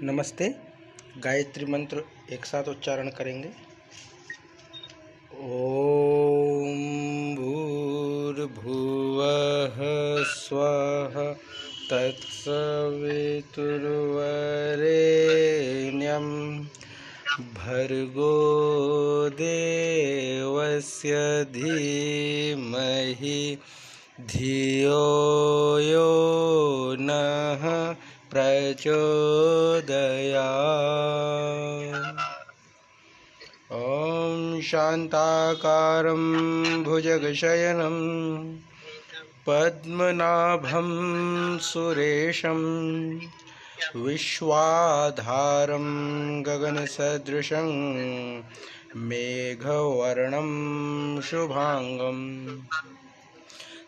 नमस्ते। गायत्री मंत्र एक साथ उच्चारण करेंगे। ओम भूर्भुवः स्वः तत्सवितुर्वरेण्यं भर्गो देवस्य धीमहि धियो यो नः प्रचोदयात्। ॐ शान्ताकारं भुजगशयनं पद्मनाभं सुरेशं विश्वाधारं गगनसदृशं मेघवर्णं शुभांगं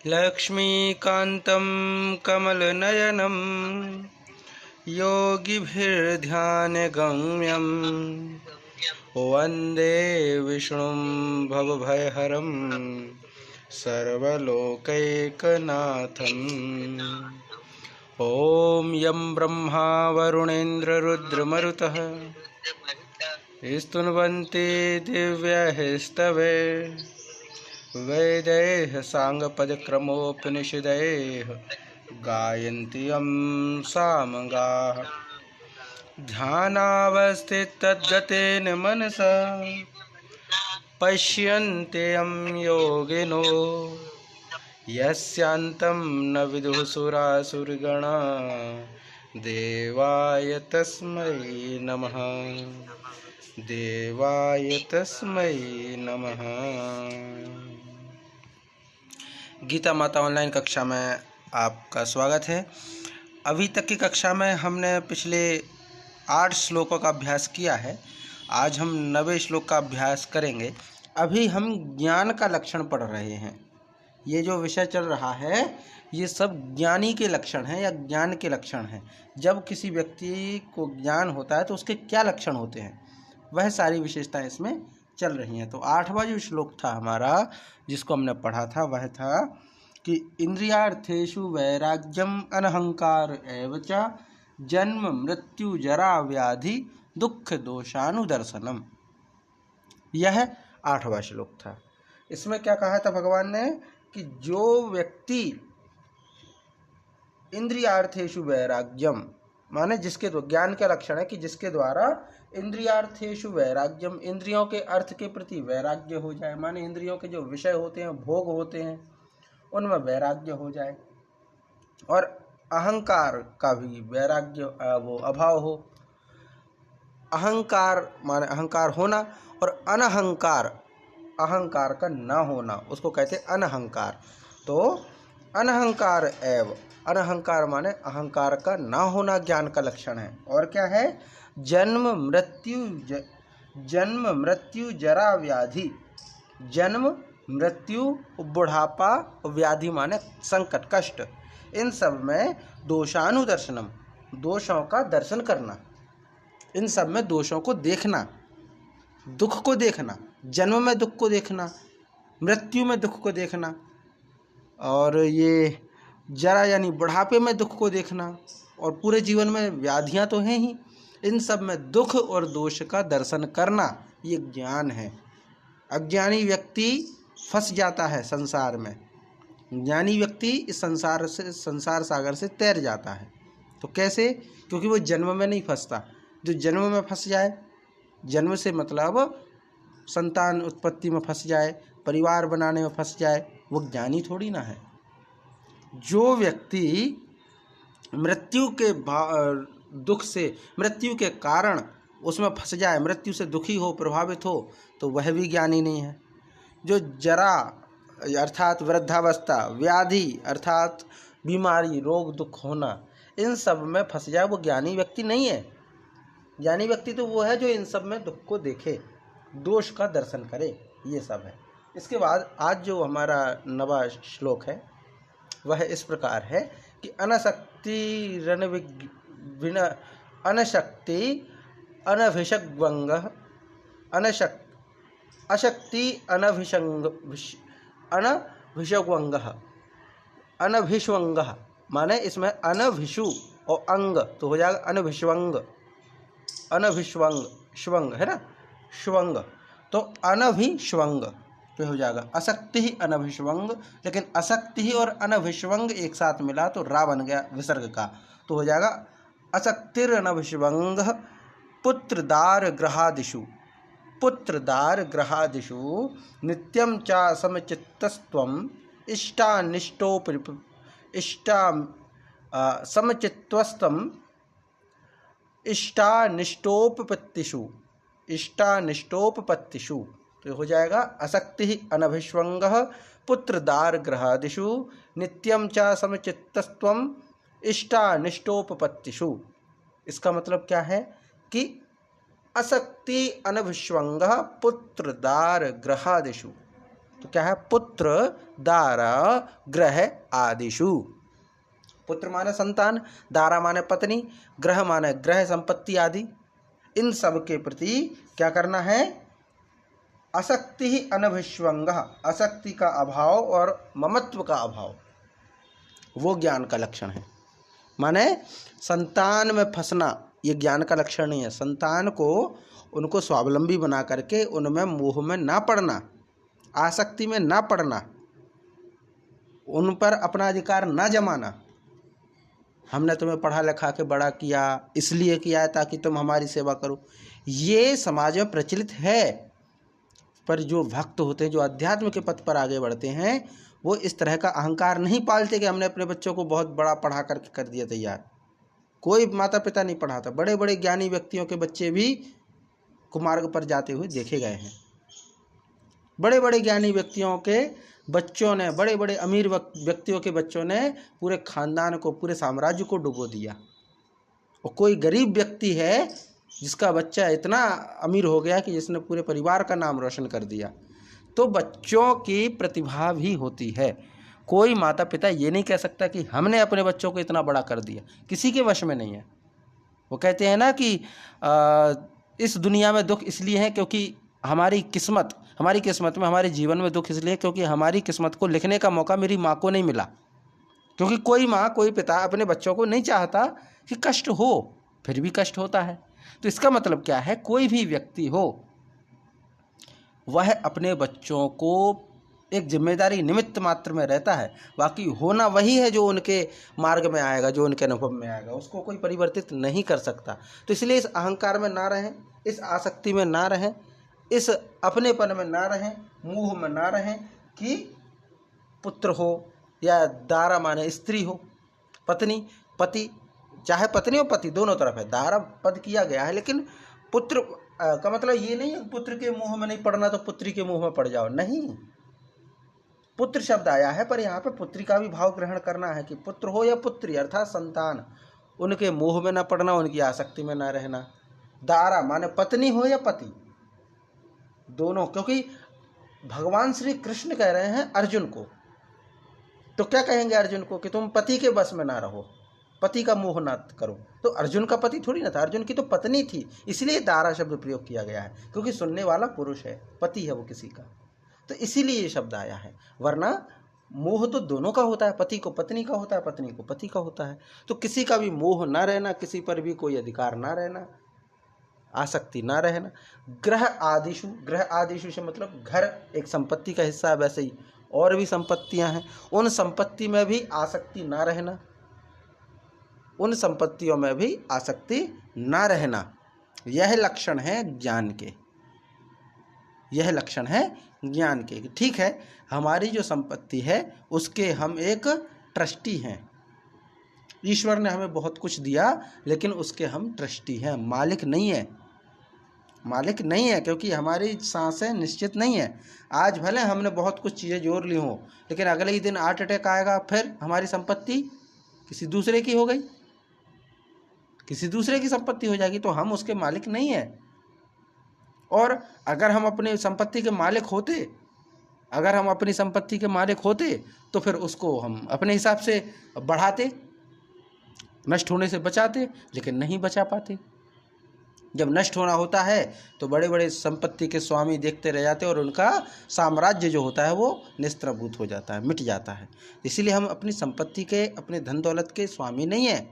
लक्ष्मीकान्तं कमलनयनं योगिभिर्ध्यानगम्यं वन्दे विष्णुं भवभयहरं सर्वलोकैकनाथम्। ॐ यं ब्रह्मा वरुणेन्द्ररुद्रमरुतः स्तुन्वन्ते दिव्यैस्तवे वेदैः साङ्गपदक्रमोपनिषदैः गायन्ति यं सामगाः। ध्यानावस्थिततद्गतेन मनसा पश्यन्ते यं योगिनो यस्यान्तं न विदुः सुरासुरगणा देवाय तस्मै नमः। देवाय तस्मै नमः। गीता माता ऑनलाइन कक्षा में आपका स्वागत है। अभी तक की कक्षा में हमने पिछले 8 श्लोकों का अभ्यास किया है। आज हम 9वें श्लोक का अभ्यास करेंगे। अभी हम ज्ञान का लक्षण पढ़ रहे हैं। ये जो विषय चल रहा है ये सब ज्ञानी के लक्षण हैं या ज्ञान के लक्षण हैं। जब किसी व्यक्ति को ज्ञान होता है तो उसके क्या लक्षण होते हैं, वह सारी विशेषताएं इसमें चल रही हैं। तो 8वां जो श्लोक था हमारा, जिसको हमने पढ़ा था, वह था कि इंद्रियार्थेषु वैराग्यम अनहंकार एव च जन्म मृत्यु जरा व्याधि दुख दोषानुदर्शनम। यह 8वां श्लोक था। इसमें क्या कहा था भगवान ने कि जो व्यक्ति इंद्रियार्थेषु वैराग्यम, माने जिसके ज्ञान का लक्षण है कि जिसके द्वारा इंद्रियार्थेषु वैराग्यम, इंद्रियों के अर्थ के प्रति वैराग्य हो जाए, माने इंद्रियों के जो विषय होते हैं, भोग होते हैं, उनमें वैराग्य हो जाए, और अहंकार का भी वैराग्य वो अभाव हो। अहंकार माने अहंकार होना, और अनहंकार अहंकार का ना होना, उसको कहते अनहंकार। तो अनहंकार एव, अनहंकार माने अहंकार का ना होना ज्ञान का लक्षण है। और क्या है? जन्म मृत्यु जरा व्याधि। जन्म मृत्यु बुढ़ापा व्याधि माने संकट कष्ट, इन सब में दोषानुदर्शनम, दोषों का दर्शन करना, इन सब में दोषों को देखना, दुख को देखना, जन्म में दुख को देखना, मृत्यु में दुख को देखना, और ये जरा यानी बुढ़ापे में दुख को देखना, और पूरे जीवन में व्याधियां तो हैं ही, इन सब में दुख और दोष का दर्शन करना, ये ज्ञान है। अज्ञानी व्यक्ति फंस जाता है संसार में, ज्ञानी व्यक्ति इस संसार सागर से तैर जाता है। तो कैसे? क्योंकि वो जन्म में नहीं फंसता। जो जन्म में फंस जाए, जन्म से मतलब संतान उत्पत्ति में फंस जाए, परिवार बनाने में फंस जाए, वो ज्ञानी थोड़ी ना है। जो व्यक्ति मृत्यु के दुख से, मृत्यु के कारण उसमें फंस जाए, मृत्यु से दुखी हो, प्रभावित हो, तो वह भी ज्ञानी नहीं है। जो जरा अर्थात वृद्धावस्था, व्याधि अर्थात बीमारी, रोग दुख होना, इन सब में फंस जाए, वो ज्ञानी व्यक्ति नहीं है। ज्ञानी व्यक्ति तो वो है जो इन सब में दुख को देखे, दोष का दर्शन करे, ये सब है। इसके बाद आज जो हमारा 9वां श्लोक है वह इस प्रकार है कि अनशक्ति अनभिषग्वंगः अशक्ति अनभिषग्वंगः, अनभिष्वंगः माने इसमें अनभिषु और अंग तो हो जाएगा अनभिष्वंग, अनभिष्वंग, श्वंग है ना, श्वंग, तो अनभिष्वंग पे हो जाएगा अशक्ति ही अनभिष्वंग, लेकिन अशक्ति ही और अनभिष्वंग एक साथ मिला तो रा बन गया विसर्ग का, तो हो जाएगा अशक्तिर अनभिष्वंग पुत्रदार ग्रहादिषु, पुत्रदार ग्रहादिषु नित्यं च समचित्तस्त्वं समचित्तस्त्वं इष्टानिष्टोपपत्तिषु, तो हो जाएगा अशक्ति अनभिष्वंग पुत्रदार ग्रहादिषु नित्यं च समचित्तस्त्वं इष्टानिष्टोपपत्तिषु। इसका मतलब क्या है कि अशक्ति अनभिष्वंग पुत्रदार ग्रहादिषु, तो क्या है पुत्र दारा ग्रह आदिषु, पुत्र माने संतान, दारा माने पत्नी, ग्रह माने ग्रह संपत्ति आदि, इन सब के प्रति क्या करना है, अशक्ति ही अनभिष्वंग, अशक्ति का अभाव और ममत्व का अभाव वो ज्ञान का लक्षण है। माने संतान में फंसना ये ज्ञान का लक्षण नहीं है। संतान को उनको स्वावलंबी बना करके उनमें मोह में ना पड़ना, आसक्ति में ना पड़ना, उन पर अपना अधिकार ना जमाना। हमने तुम्हें पढ़ा लिखा के बड़ा किया इसलिए किया है ताकि तुम हमारी सेवा करो, ये समाज में प्रचलित है। पर जो भक्त होते हैं, जो अध्यात्म के पथ पर आगे बढ़ते हैं, वो इस तरह का अहंकार नहीं पालते कि हमने अपने बच्चों को बहुत बड़ा पढ़ा करके कर दिया तैयार। कोई माता पिता नहीं पढ़ाता। बड़े बड़े ज्ञानी व्यक्तियों के बच्चे भी कुमार्ग पर जाते हुए देखे गए हैं। बड़े बड़े ज्ञानी व्यक्तियों के बच्चों ने, बड़े बड़े अमीर व्यक्तियों के बच्चों ने पूरे खानदान को, पूरे साम्राज्य को डुबो दिया। और कोई गरीब व्यक्ति है जिसका बच्चा इतना अमीर हो गया कि जिसने पूरे परिवार का नाम रोशन कर दिया। तो बच्चों की प्रतिभा भी होती है। कोई माता पिता ये नहीं कह सकता कि हमने अपने बच्चों को इतना बड़ा कर दिया, किसी के वश में नहीं है। वो कहते हैं ना कि इस दुनिया में दुख इसलिए है क्योंकि हमारी किस्मत में, हमारे जीवन में दुख इसलिए क्योंकि हमारी किस्मत को लिखने का मौका मेरी माँ को नहीं मिला। क्योंकि कोई माँ, कोई पिता अपने बच्चों को नहीं चाहता कि कष्ट हो, फिर भी कष्ट होता है। तो इसका मतलब क्या है, कोई भी व्यक्ति हो वह अपने बच्चों को एक जिम्मेदारी निमित्त मात्र में रहता है, बाकी होना वही है जो उनके मार्ग में आएगा, जो उनके अनुभव में आएगा, उसको कोई परिवर्तित नहीं कर सकता। तो इसलिए इस अहंकार में ना रहें, इस आसक्ति में ना रहें, इस अपनेपन में ना रहें, मोह में ना रहें कि पुत्र हो या दारा माने स्त्री हो, पत्नी, पति, चाहे पत्नी और पति दोनों तरफ है, दारा पद किया गया है। लेकिन पुत्र का मतलब ये नहीं है पुत्र के मुंह में नहीं पड़ना तो पुत्री के मुंह में पड़ जाओ, नहीं। पुत्र शब्द आया है पर यहाँ पे पुत्री का भी भाव ग्रहण करना है कि पुत्र हो या पुत्री अर्थात संतान, उनके मोह में ना पड़ना, उनकी आसक्ति में ना रहना। दारा माने पत्नी हो या पति, दोनों। क्योंकि भगवान श्री कृष्ण कह रहे हैं अर्जुन को, तो क्या कहेंगे अर्जुन को कि तुम पति के बस में ना रहो, पति का मोह ना करो। तो अर्जुन का पति थोड़ी ना था, अर्जुन की तो पत्नी थी, इसलिए दारा शब्द प्रयोग किया गया है, क्योंकि सुनने वाला पुरुष है, पति है वो किसी का, तो इसीलिए ये शब्द आया है। वरना मोह तो दोनों का होता है, पति को पत्नी का होता है, पत्नी को पति का होता है। तो किसी का भी मोह ना रहना, किसी पर भी कोई अधिकार ना रहना, आसक्ति ना रहना। ग्रह आदिशु, ग्रह आदिशु से मतलब घर एक संपत्ति का हिस्सा है, वैसे ही और भी संपत्तियां हैं, उन संपत्ति में भी आसक्ति ना रहना, उन संपत्तियों में भी आसक्ति ना रहना। यह लक्षण है ज्ञान के, यह लक्षण है ज्ञान के। ठीक है, हमारी जो संपत्ति है उसके हम एक ट्रस्टी हैं। ईश्वर ने हमें बहुत कुछ दिया लेकिन उसके हम ट्रस्टी हैं, मालिक नहीं है, मालिक नहीं है, क्योंकि हमारी सांसें निश्चित नहीं है। आज भले हमने बहुत कुछ चीज़ें जोड़ ली हों, लेकिन अगले ही दिन हार्ट अटैक आएगा, फिर हमारी संपत्ति किसी दूसरे की हो गई, किसी दूसरे की संपत्ति हो जाएगी, तो हम उसके मालिक नहीं हैं। और अगर हम अपनी संपत्ति के मालिक होते, अगर हम अपनी संपत्ति के मालिक होते तो फिर उसको हम अपने हिसाब से बढ़ाते, नष्ट होने से बचाते, लेकिन नहीं बचा पाते। जब नष्ट होना होता है तो बड़े बड़े संपत्ति के स्वामी देखते रह जाते और उनका साम्राज्य जो होता है वो निस्त्रभूत हो जाता है, मिट जाता है। इसीलिए हम अपनी संपत्ति के, अपने धन दौलत के स्वामी नहीं हैं,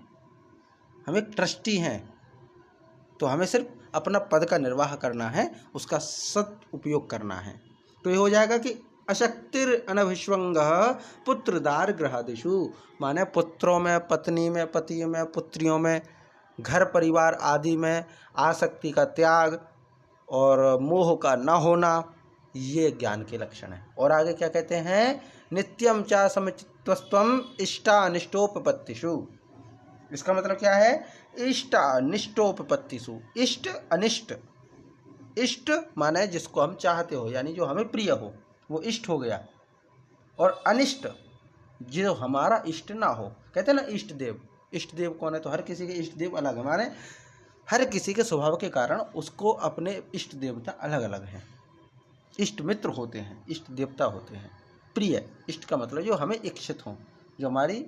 हम एक ट्रस्टी हैं। तो हमें सिर्फ अपना पद का निर्वाह करना है, उसका सद उपयोग करना है। तो ये हो जाएगा कि अशक्तिर अनभिष्वंग पुत्रदार ग्रहादिषु, माने पुत्रों में, पत्नी में, पति में, पुत्रियों में, घर परिवार आदि में आसक्ति का त्याग और मोह का न होना, ये ज्ञान के लक्षण है। और आगे क्या कहते हैं, नित्यम चा समचित्तस्त्वम इष्टानिष्टोपपत्तिषु। इसका मतलब क्या है, इष्टानिष्टोपपत्तिषु, इष्ट अनिष्ट, इष्ट माने जिसको हम चाहते हो, यानी जो हमें प्रिय हो, वो इष्ट हो गया, और अनिष्ट जो हमारा इष्ट ना हो। कहते हैं ना इष्ट देव, इष्ट देव कौन है, तो हर किसी के इष्ट देव अलग है, माने हर किसी के स्वभाव के कारण उसको अपने इष्ट देवता अलग अलग हैं। इष्ट मित्र होते हैं, इष्ट देवता होते हैं। प्रिय, इष्ट का मतलब जो हमें इच्छित हो, जो हमारी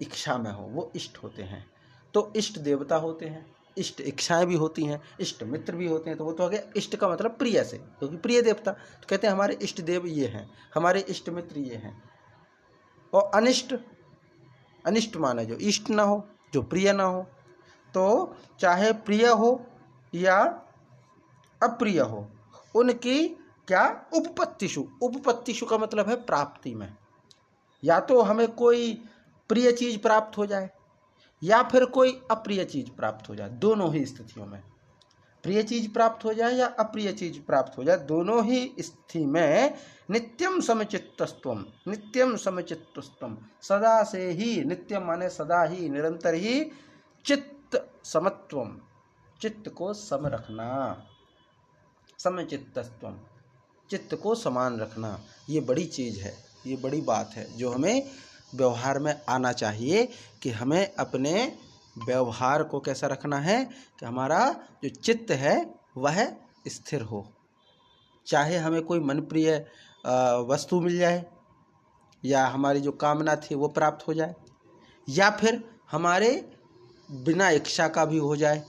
इच्छा में हो, वो इष्ट होते हैं। तो इष्ट देवता होते हैं, इष्ट इच्छाएं भी होती हैं, इष्ट मित्र भी होते हैं। तो वो तो हो गया इष्ट का मतलब प्रिय से, क्योंकि प्रिय देवता। तो कहते हैं हमारे इष्ट देव ये हैं, हमारे इष्ट मित्र ये हैं। और अनिष्ट, अनिष्ट माने जो इष्ट ना हो, जो प्रिय ना हो। तो चाहे प्रिय हो या अप्रिय हो, उनकी क्या, उपपत्तिषु, उपपत्तिषु का मतलब है प्राप्ति में। या तो हमें कोई प्रिय चीज प्राप्त हो जाए या फिर कोई अप्रिय चीज प्राप्त हो जाए, दोनों ही स्थितियों में। प्रिय चीज प्राप्त हो जाए या अप्रिय चीज प्राप्त हो जाए, दोनों ही स्थिति में नित्यम समचित्तस्त्वम, नित्यम समचित्तस्त्वम, सदा से ही, नित्यम माने सदा ही, निरंतर ही, चित्त समत्वम, चित्त को सम रखना, समचित्तस्त्वम, चित्त को समान रखना। ये बड़ी चीज है, ये बड़ी बात है जो हमें व्यवहार में आना चाहिए, कि हमें अपने व्यवहार को कैसा रखना है कि हमारा जो चित्त है वह स्थिर हो। चाहे हमें कोई मनप्रिय वस्तु मिल जाए, या हमारी जो कामना थी वो प्राप्त हो जाए, या फिर हमारे बिना इच्छा का भी हो जाए,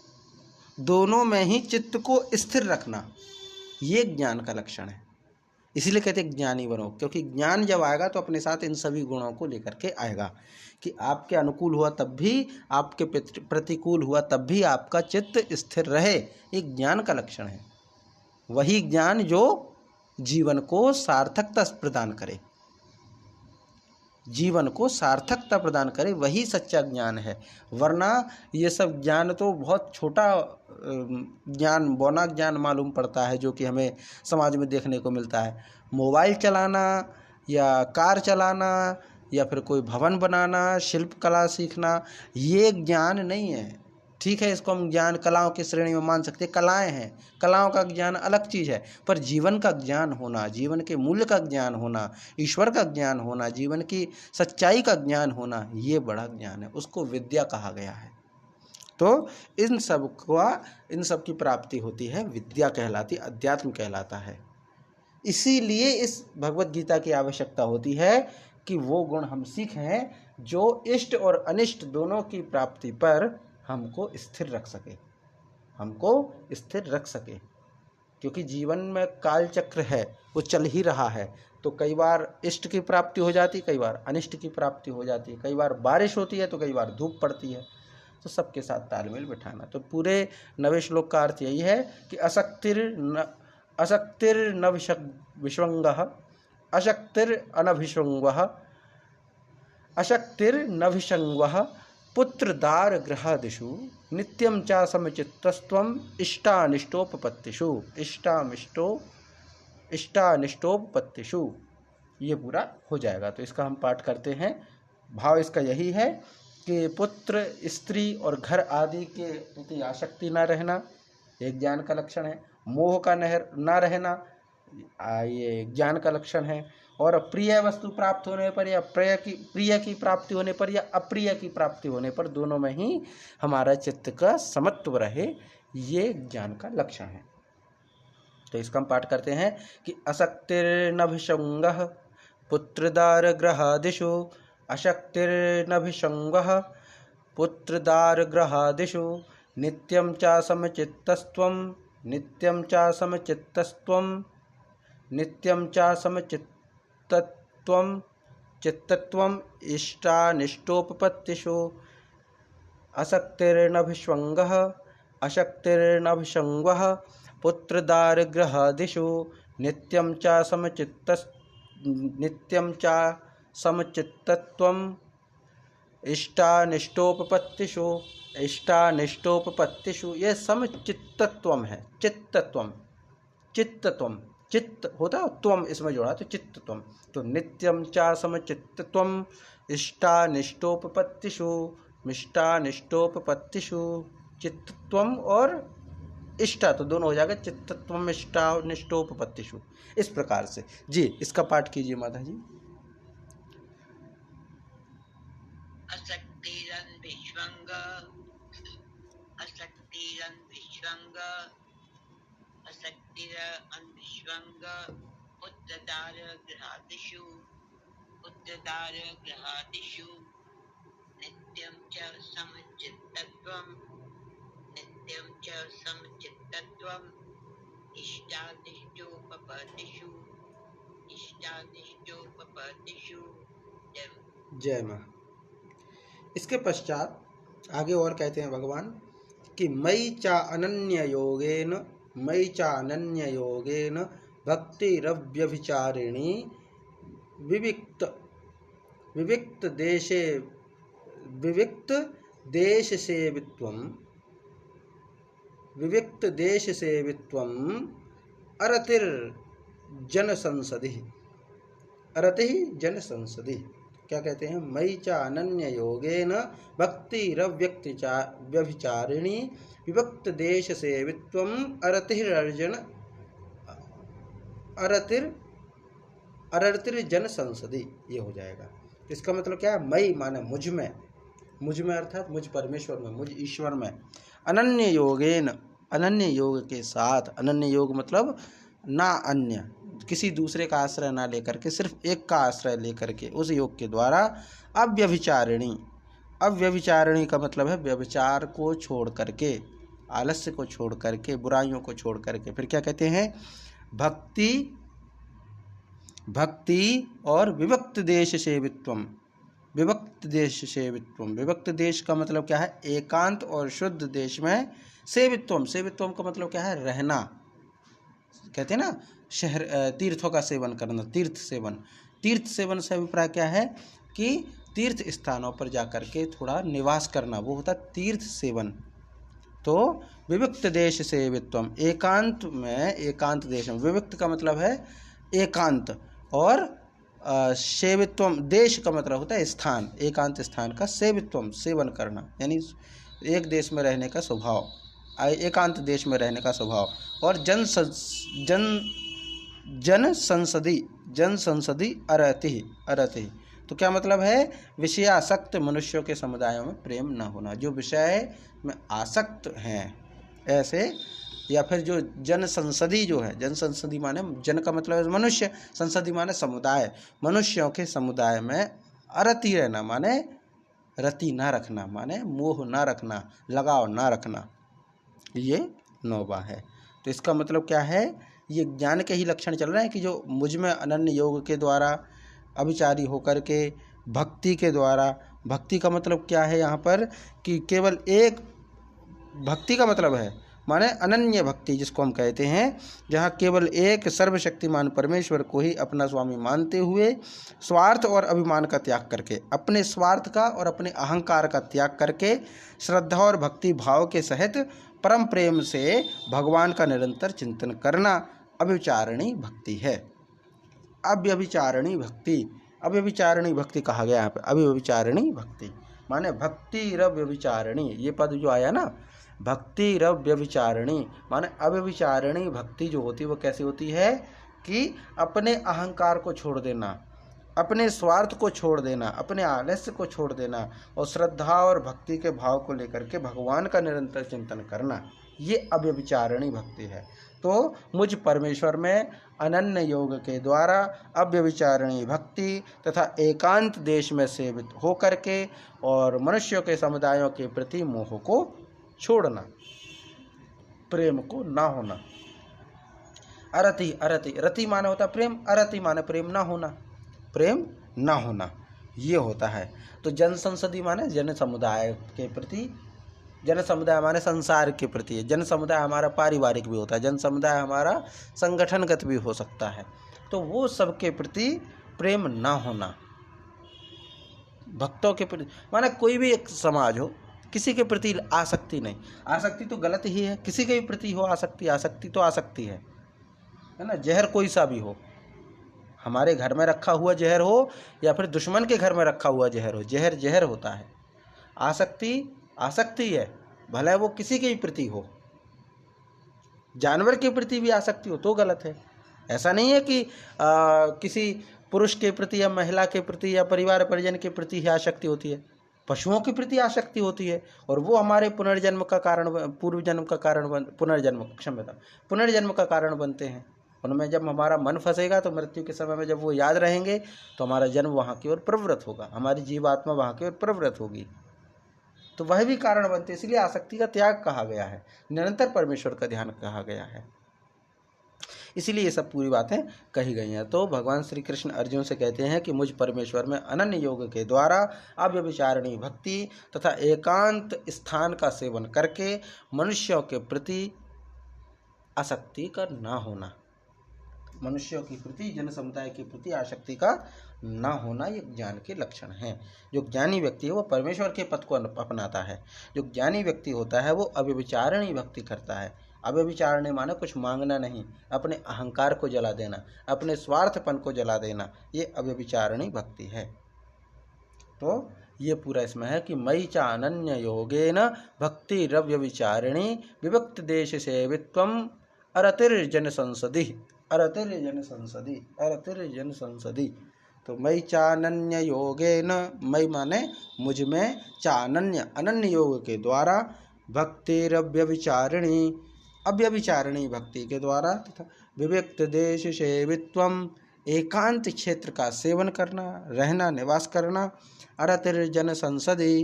दोनों में ही चित्त को स्थिर रखना, ये ज्ञान का लक्षण है। इसीलिए कहते हैं ज्ञानी बनो, क्योंकि ज्ञान जब आएगा तो अपने साथ इन सभी गुणों को लेकर के आएगा, कि आपके अनुकूल हुआ तब भी, आपके प्रतिकूल हुआ तब भी आपका चित्त स्थिर रहे। एक ज्ञान का लक्षण है, वही ज्ञान जो जीवन को सार्थकता प्रदान करे, जीवन को सार्थकता प्रदान करे, वही सच्चा ज्ञान है। वरना ये सब ज्ञान तो बहुत छोटा ज्ञान, बौना ज्ञान मालूम पड़ता है, जो कि हमें समाज में देखने को मिलता है। मोबाइल चलाना या कार चलाना या फिर कोई भवन बनाना, शिल्प कला सीखना, ये ज्ञान नहीं है। ठीक है, इसको हम ज्ञान कलाओं की श्रेणी में मान सकते हैं, कलाएं हैं, कलाओं का ज्ञान अलग चीज़ है। पर जीवन का ज्ञान होना, जीवन के मूल्य का ज्ञान होना, ईश्वर का ज्ञान होना, जीवन की सच्चाई का ज्ञान होना, ये बड़ा ज्ञान है, उसको विद्या कहा गया है। तो इन सब की प्राप्ति होती है, विद्या कहलाती, अध्यात्म कहलाता है। इसीलिए इस भगवत गीता की आवश्यकता होती है कि वो गुण हम सीखें जो इष्ट और अनिष्ट दोनों की प्राप्ति पर हमको स्थिर रख सके, हमको स्थिर रख सके। क्योंकि जीवन में काल चक्र है, वो चल ही रहा है। तो कई बार इष्ट की प्राप्ति हो जाती, कई बार अनिष्ट की प्राप्ति हो जाती, कई बार बारिश होती है तो कई बार धूप पड़ती है। तो सबके साथ तालमेल बिठाना। तो पूरे 9वें श्लोक का अर्थ यही है कि अशक्तिर्न विश्वंगः, अशक्तिरनभिष्वंगः, अशक्तिर्नभिषंगः पुत्रदार ग्रहादिषु नित्यं च समचित्तस्त्वं इष्टानिष्टोपपत्तिषु, इष्टानिष्टोपपत्तिषु। ये पूरा हो जाएगा। तो इसका हम पाठ करते हैं। भाव इसका यही है कि पुत्र, स्त्री और घर आदि के प्रति आसक्ति न रहना एक ज्ञान का लक्षण है। मोह का न रहना ये ज्ञान का लक्षण है। और प्रिय वस्तु प्राप्त होने पर या प्रिय की प्राप्ति होने पर या अप्रिय की प्राप्ति होने पर दोनों में ही हमारा चित्त का समत्व रहे, ये ज्ञान का लक्षण है। तो इसका हम पाठ करते हैं कि अशक्तिर्नभिषंगः पुत्रदार ग्रहादिषु, अशक्तिर्नभिषंगः पुत्रदार ग्रहादिषु नित्यं च समचित्तस्त्वं, नित्यं च समचित्तस्त्वं, नित्यं च समचित्तत्वं, चित्तत्वं इष्टानिष्टोपपत्तिषु, अशक्तिर्नभिष्वंगः अशक्तिर्नभिषङ्गः पुत्रदारगृहादिषु नित्यं च समचित्तत्वम् इष्टानिष्टोपपत्तिषु ये समचित्तत्वम है। चित्तत्वम, चित्तत्वम, चित्त होता है, त्वम इसमें जोड़ा तो चित्तत्वम। तो नित्यम च समचित्तत्वम इष्टानिष्टोपपत्तिषु मिष्टानिष्टोपपत्तिषु। चित्तत्वम और इष्टा तो दोनों हो जाएगा, चित्तत्वम इष्टानिष्टोपपत्तिषु। इस प्रकार से जी इसका पाठ कीजिए माता जी। अशक्तिरन्विष्वङ्ग अशक्तिरन्विष्वङ्ग उत्तदारगृहादिषु नित्यं च समचित्तत्वम् इष्टानिष्टोपपत्तिषु। जय माँ। इसके पश्चात आगे और कहते हैं भगवान कि मयि चा अनन्य योगेन भक्तिरव्यभिचारिणी विविक्त देश सेवित्वम अरतिर्जन संसदि। क्या कहते हैं? मयि च अनन्य योगेन भक्तिरव्यभिचारिणी विविक्त देश सेवित्वम अरतिर्जन संसदि। ये हो जाएगा। इसका मतलब क्या है? मयि माने मुझ में अर्थात मुझ परमेश्वर में, मुझ ईश्वर में। अनन्य योगेन, अनन्य योग के साथ। अनन्य योग मतलब ना अन्य, किसी दूसरे का आश्रय ना लेकर के, सिर्फ एक का आश्रय लेकर के, उस योग के द्वारा अव्यभिचारिणी। अव्यभिचारिणी का मतलब है व्यभिचार को छोड़ करके, आलस्य को छोड़ करके, बुराइयों को छोड़ करके। फिर क्या कहते हैं? भक्ति और विविक्त देश सेवित्वम। विविक्त देश का मतलब क्या है? एकांत और शुद्ध देश में सेवित्वम का मतलब क्या है? रहना। कहते हैं ना शहर तीर्थों का सेवन करना, तीर्थ सेवन से अभिप्राय क्या है? कि तीर्थ स्थानों पर जाकर के थोड़ा निवास करना, वो होता तीर्थ सेवन। तो विविक्त देश सेवित्वम, एकांत देश में। विविक्त का मतलब है एकांत, और सेवित्वम देश का मतलब होता है स्थान। एकांत स्थान का सेवित्वम सेवन करना, यानी एक देश में रहने का स्वभाव, एकांत देश में रहने का स्वभाव। और जन संसदि अरति। तो क्या मतलब है? विषयासक्त मनुष्यों के समुदायों में प्रेम न होना। जो विषय में आसक्त हैं ऐसे, या फिर जो जन संसदी जो है, जन संसदी माने जन का मतलब है मनुष्य, संसदी माने समुदाय, मनुष्यों के समुदाय में अरति रहना माने रति ना रखना, माने मोह ना रखना, लगाव ना रखना। ये नौवा है। तो इसका मतलब क्या है? ये ज्ञान के ही लक्षण चल रहे हैं कि जो मुझ में अनन्य योग के द्वारा अभिचारी होकर के, भक्ति के द्वारा, भक्ति का मतलब क्या है यहाँ पर? कि केवल एक भक्ति का मतलब है माने अनन्य भक्ति, जिसको हम कहते हैं, जहाँ केवल एक सर्वशक्तिमान परमेश्वर को ही अपना स्वामी मानते हुए स्वार्थ और अभिमान का त्याग करके, अपने स्वार्थ का और अपने अहंकार का त्याग करके, श्रद्धा और भक्ति भाव के सहित परम प्रेम से भगवान का निरंतर चिंतन करना अव्यभिचारिणी भक्ति है। अव्यभिचारिणी भक्ति कहा गया यहाँ पे। अव्यभिचारिणी भक्ति माने भक्तिरव्यभिचारिणी, ये पद जो आया ना, भक्तिरव्यभिचारिणी माने अव्यभिचारिणी भक्ति जो होती है वो कैसी होती है? कि अपने अहंकार को छोड़ देना, अपने स्वार्थ को छोड़ देना, अपने आलस्य को छोड़ देना, और श्रद्धा और भक्ति के भाव को लेकर के भगवान का निरंतर चिंतन करना, ये अव्यभिचारिणी भक्ति है। तो मुझ परमेश्वर में अनन्य योग के द्वारा अव्यभिचारिणी भक्ति तथा एकांत देश में सेवित होकर के और मनुष्यों के समुदायों के प्रति मोह को छोड़ना, प्रेम को ना होना। रति माने होता प्रेम, अरति माने प्रेम ना होना, ये होता है। तो जन संसदी माने जन समुदाय के प्रति जन समुदाय हमारे संसार के प्रति है, जन समुदाय हमारा पारिवारिक भी होता है, जन समुदाय हमारा संगठनगत भी हो सकता है। तो वो सबके प्रति प्रेम ना होना, भक्तों के प्रति, माने कोई भी एक समाज हो, किसी के प्रति आसक्ति नहीं। आसक्ति तो गलत ही है, किसी के भी प्रति हो आसक्ति, आसक्ति तो आसक्ति है ना। जहर कोई सा भी हो, हमारे घर में रखा हुआ जहर हो या फिर दुश्मन के घर में रखा हुआ जहर हो, जहर जहर होता है। आसक्ति आसक्ति है, भले वो किसी के भी प्रति हो। जानवर के प्रति भी आसक्ति हो तो गलत है। ऐसा नहीं है कि किसी पुरुष के प्रति या महिला के प्रति या परिवार परिजन के प्रति ही आसक्ति होती है। पशुओं के प्रति आसक्ति होती है और वो हमारे पुनर्जन्म का कारण, पूर्व जन्म का कारण, पुनर्जन्म का कारण बनते हैं। उनमें जब हमारा मन फंसेगा तो मृत्यु के समय में जब वो याद रहेंगे तो हमारा जन्म वहाँ की ओर प्रवृत्त होगा, हमारी जीवात्मा वहाँ की ओर प्रवृत्त होगी, तो वह भी कारण बनते हैं। इसलिए आसक्ति का त्याग कहा गया है, निरंतर परमेश्वर का ध्यान कहा गया है। इसीलिए ये सब पूरी बातें कही गई हैं। तो भगवान श्री कृष्ण अर्जुन से कहते हैं कि मुझ परमेश्वर में अनन्य योग के द्वारा अव्यभिचारिणी भक्ति तथा एकांत स्थान का सेवन करके मनुष्यों के प्रति आसक्ति का ना होना, मनुष्यों के प्रति, जन समुदाय के प्रति आसक्ति का ना होना, ये ज्ञान के लक्षण हैं। जो ज्ञानी व्यक्ति है वो परमेश्वर के पथ को अपनाता है। जो ज्ञानी व्यक्ति होता है वो अव्यभिचारिणी भक्ति करता है। अव्यभिचारिणी माने कुछ मांगना नहीं, अपने अहंकार को जला देना, अपने स्वार्थपन को जला देना, ये अव्यभिचारिणी भक्ति है। तो ये पूरा इसमें है कि मयि च अनन्य योगेन भक्तिरव्यभिचारिणी विभक्त देश सेवित्वम अरतिर्जन संसदि, अरतिर्जन संसदि, अरतिर्जन संसदि। तो मयि चानन्य योगेन, मयि माने मुझ में, चानन्य अनन्य योग के द्वारा, भक्तिरव्यभिचारिणी अव्यभिचारिणी भक्ति के द्वारा, तथा विविक्त देश सेवित्वम एकांत क्षेत्र का सेवन करना, रहना, निवास करना, अरतिर्जन संसदि,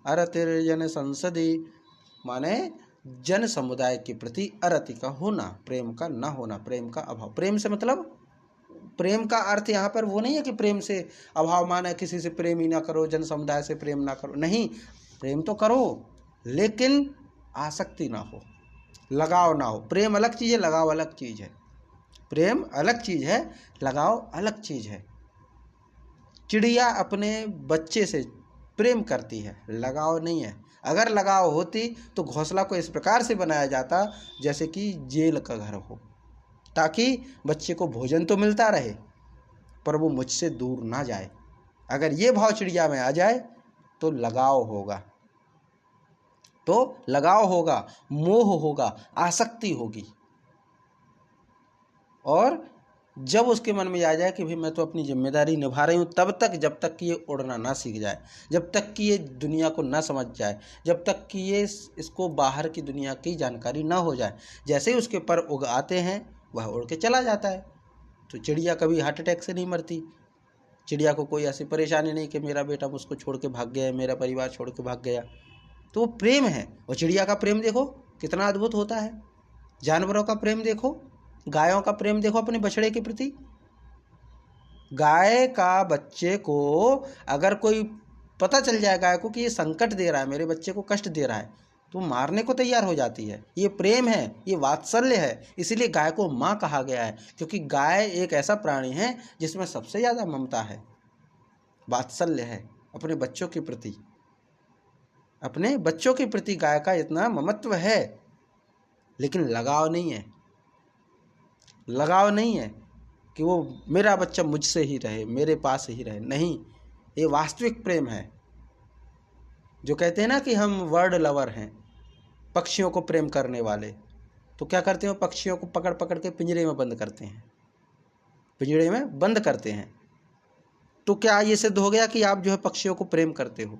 अरतिर्जन संसदि माने जन समुदाय के प्रति अरति का होना, प्रेम का ना होना, प्रेम का अभाव। प्रेम से मतलब, प्रेम का अर्थ यहाँ पर वो नहीं है कि प्रेम से अभाव माना किसी से प्रेम ही ना करो, जन समुदाय से प्रेम ना करो, नहीं, प्रेम तो करो लेकिन आसक्ति ना हो, लगाव ना हो। प्रेम अलग चीज़ है, लगाव अलग चीज़ है। प्रेम अलग चीज़ है, लगाव अलग चीज़ है। चिड़िया अपने बच्चे से प्रेम करती है, लगाव नहीं है। अगर लगाव होती तो घोंसला को इस प्रकार से बनाया जाता जैसे कि जेल का घर हो, ताकि बच्चे को भोजन तो मिलता रहे पर वो मुझसे दूर ना जाए। अगर ये भाव चिड़िया में आ जाए तो लगाव होगा, तो लगाव होगा, मोह होगा, आसक्ति होगी। और जब उसके मन में आ जाए कि भाई मैं तो अपनी जिम्मेदारी निभा रही हूँ, तब तक, जब तक कि ये उड़ना ना सीख जाए, जब तक कि ये दुनिया को ना समझ जाए, जब तक कि ये इसको बाहर की दुनिया की जानकारी ना हो जाए, जैसे ही उसके पर उग आते हैं वह उड़ के चला जाता है। तो चिड़िया कभी हार्ट अटैक से नहीं मरती, चिड़िया को कोई ऐसी परेशानी नहीं कि मेरा बेटा मुझको छोड़ के भाग गया, मेरा परिवार छोड़ के भाग गया। तो वो प्रेम है। और चिड़िया का प्रेम देखो कितना अद्भुत होता है, जानवरों का प्रेम देखो, गायों का प्रेम देखो अपने बछड़े के प्रति। गाय का बच्चे को अगर कोई पता चल जाए गाय को कि ये संकट दे रहा है, मेरे बच्चे को कष्ट दे रहा है, तो मारने को तैयार हो जाती है। ये प्रेम है, ये वात्सल्य है। इसीलिए गाय को माँ कहा गया है, क्योंकि गाय एक ऐसा प्राणी है जिसमें सबसे ज़्यादा ममता है, वात्सल्य है अपने बच्चों के प्रति। अपने बच्चों के प्रति गाय का इतना ममत्व है, लेकिन लगाव नहीं है। लगाव नहीं है कि वो मेरा बच्चा मुझसे ही रहे, मेरे पास ही रहे, नहीं। ये वास्तविक प्रेम है। जो कहते हैं ना कि हम वर्ड लवर हैं, पक्षियों को प्रेम करने वाले, तो क्या करते हैं, पक्षियों को पकड़ पकड़ के पिंजरे में बंद करते हैं, पिंजरे में बंद करते हैं। तो क्या ये सिद्ध हो गया कि आप जो है पक्षियों को प्रेम करते हो?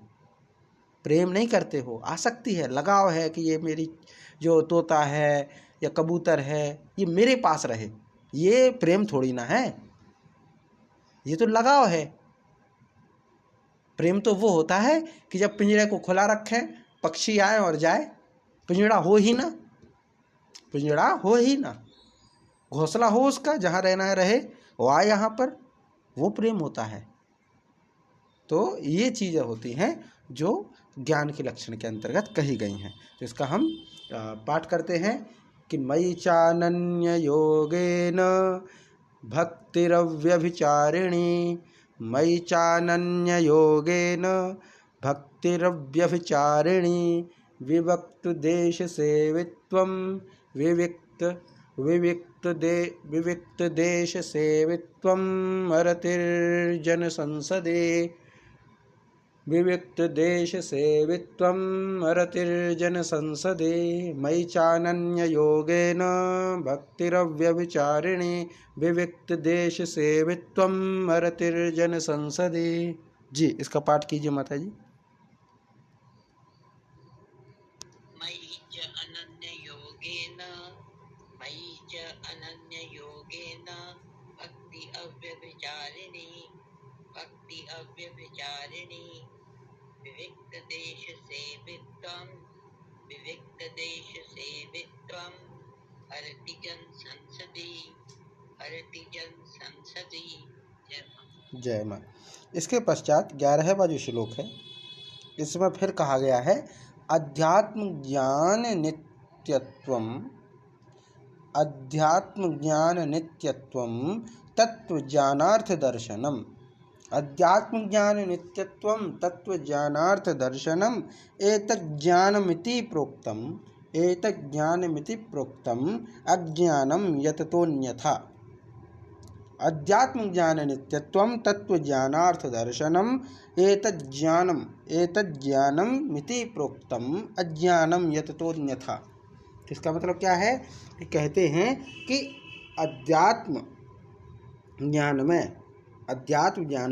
प्रेम नहीं करते हो, आसक्ति है, लगाव है कि ये मेरी जो तोता है या कबूतर है ये मेरे पास रहे। ये प्रेम थोड़ी ना है, ये तो लगाव है। प्रेम तो वो होता है कि जब पिंजरे को खुला रखें, पक्षी आए और जाए, पिंजरा हो ही ना, पिंजरा हो ही ना, घोंसला हो उसका, जहाँ रहना है रहे, वो आए यहाँ पर, वो प्रेम होता है। तो ये चीज़ें होती हैं जो ज्ञान के लक्षण के अंतर्गत कही गई हैं। तो इसका हम पाठ करते हैं कि मयि चानन्य योगेन भक्तिरव्यभिचारिणी, मयि चानन्य योगेन भक्तिरव्यभिचारिणी, विविक्त देश सेवित्वं विविक्त देश सेवित्वं अरतिर्जन संसदे, विविक्त देश सेवित्वं अरतिर्जन संसदे, मयि चानन्य योगेन भक्तिरव्यभिचारिणी, विविक्त देश सेवित्वं अरतिर्जन संसदे। जी, इसका पाठ कीजिए माता जी। मयि च अनन्य योगेन, मयि च अनन्य योगेन भक्ति अव्यभिचारिणी, भक्ति अव्यभिचारिणी, विविक्त देश सेवित्वं, विविक्त देश सेवित्वं हरतिजन संसदि, हरतिजन संसदि। जय मां। जय मां। इसके पश्चात 11वां जो श्लोक है, इसमें फिर कहा गया है अध्यात्म ज्ञान नित्यत्वम, अध्यात्म ज्ञान नित्यत्वम तत्व ज्ञानार्थ दर्शनम, अध्यात्म ज्ञान नित्यत्वम तत्व ज्ञानार्थ दर्शनम एतज्ज्ञानमिति प्रोक्तम, एतज्ज्ञानमिति प्रोक्तम अज्ञानम यततोऽन्यथा, अध्यात्म ज्ञान नित्यत्वम तत्व ज्ञानार्थ दर्शनम एतज्ज्ञानम मिति प्रोक्तम अज्ञानम यततोऽन्यथा। इसका मतलब क्या है कि कहते हैं कि अध्यात्म ज्ञान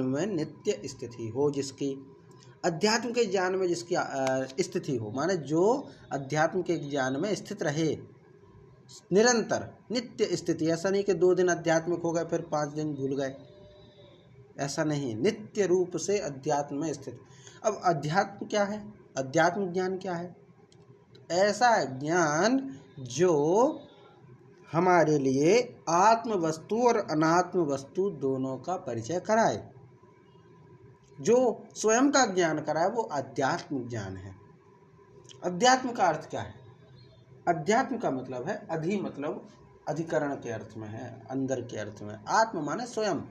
में नित्य स्थिति हो जिसकी, अध्यात्म के ज्ञान में जिसकी स्थिति हो, माने जो अध्यात्म के ज्ञान में स्थित रहे निरंतर, नित्य स्थिति। ऐसा नहीं कि 2 दिन आध्यात्मिक हो गए फिर 5 दिन भूल गए, ऐसा नहीं, नित्य रूप से अध्यात्म में स्थित। अब अध्यात्म क्या है, अध्यात्म ज्ञान क्या है? ऐसा ज्ञान जो हमारे लिए आत्म वस्तु और अनात्म वस्तु दोनों का परिचय कराए, जो स्वयं का ज्ञान कराए, वो अध्यात्म ज्ञान है। अध्यात्म का अर्थ क्या है? अध्यात्म का मतलब है अधि, मतलब अधिकरण के अर्थ में है, अंदर के अर्थ में। आत्म माने स्वयं,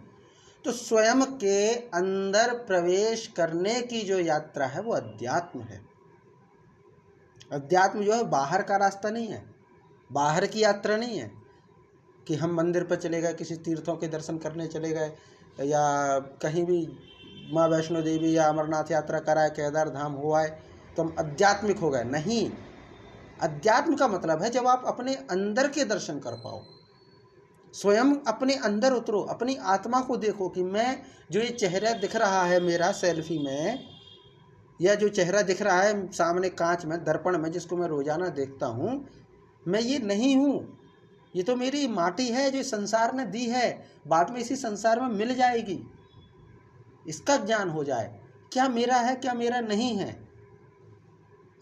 तो स्वयं के अंदर प्रवेश करने की जो यात्रा है वो अध्यात्म है। अध्यात्म जो है बाहर का रास्ता नहीं है, बाहर की यात्रा नहीं है कि हम मंदिर पर चले गए, किसी तीर्थों के दर्शन करने चले गए, या कहीं भी माँ वैष्णो देवी या अमरनाथ यात्रा कराए, केदार धाम हो आए तो हम आध्यात्मिक हो गए। नहीं, अध्यात्म का मतलब है जब आप अपने अंदर के दर्शन कर पाओ, स्वयं अपने अंदर उतरो, अपनी आत्मा को देखो कि मैं, जो ये चेहरा दिख रहा है मेरा सेल्फी में, या जो चेहरा दिख रहा है सामने कांच में, दर्पण में, जिसको मैं रोजाना देखता हूँ, मैं ये नहीं हूँ, ये तो मेरी माटी है जो संसार ने दी है, बाद में इसी संसार में मिल जाएगी। इसका ज्ञान हो जाए, क्या मेरा है क्या मेरा नहीं है।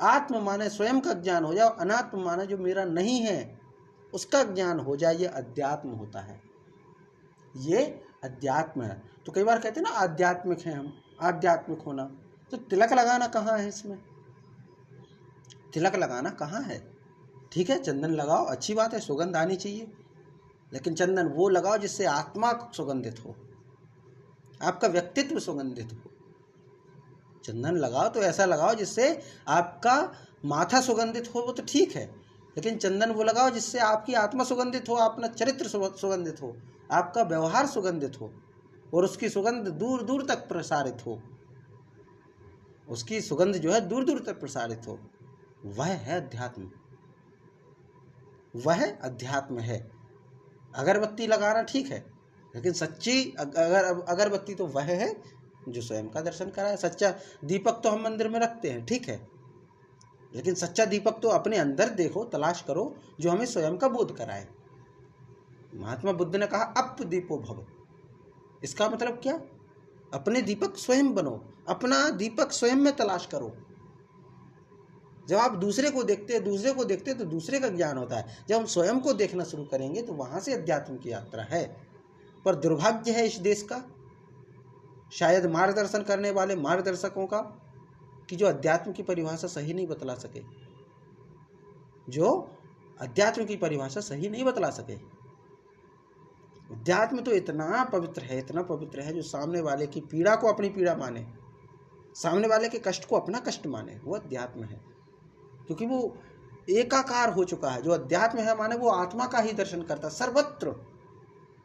आत्म माने स्वयं का ज्ञान हो जाए, अनात्म माने जो मेरा नहीं है उसका ज्ञान हो जाए, ये अध्यात्म होता है, ये अध्यात्म है। तो कई बार कहते हैं ना आध्यात्मिक हैं हम, आध्यात्मिक होना, तो तिलक लगाना कहाँ है इसमें? तिलक लगाना कहाँ है? ठीक है, चंदन लगाओ, अच्छी बात है, सुगंध आनी चाहिए, लेकिन चंदन वो लगाओ जिससे आत्मा सुगंधित हो, आपका व्यक्तित्व सुगंधित हो। चंदन लगाओ तो ऐसा लगाओ जिससे आपका माथा सुगंधित हो, वो तो ठीक है, लेकिन चंदन वो लगाओ जिससे आपकी आत्मा सुगंधित हो, अपना चरित्र सुगंधित हो, आपका व्यवहार सुगंधित हो, और उसकी सुगंध दूर दूर तक प्रसारित हो, उसकी सुगंध जो है दूर दूर तक प्रसारित हो। वह है अध्यात्म, वह अध्यात्म है। अगरबत्ती लगाना ठीक है, लेकिन सच्ची अगरबत्ती तो वह है जो स्वयं का दर्शन कराए। सच्चा दीपक तो हम मंदिर में रखते हैं, ठीक है, लेकिन सच्चा दीपक तो अपने अंदर देखो, तलाश करो, जो हमें स्वयं का बोध कराए। महात्मा बुद्ध ने कहा अप दीपो भव। इसका मतलब क्या? अपने दीपक स्वयं बनो, अपना दीपक स्वयं में तलाश करो। जब आप दूसरे को देखते तो दूसरे का ज्ञान होता है। जब हम स्वयं को देखना शुरू करेंगे तो वहां से अध्यात्म की यात्रा है। पर दुर्भाग्य है इस देश का, शायद मार्गदर्शन करने वाले मार्गदर्शकों का, कि जो अध्यात्म की परिभाषा सही नहीं बतला सके, जो अध्यात्म की परिभाषा सही नहीं बतला सके। अध्यात्म तो इतना पवित्र है, इतना पवित्र है, जो सामने वाले की पीड़ा को अपनी पीड़ा माने, सामने वाले के कष्ट को अपना कष्ट माने, वो अध्यात्म है। क्योंकि वो एकाकार हो चुका है। जो अध्यात्म है माने वो आत्मा का ही दर्शन करता है। सर्वत्र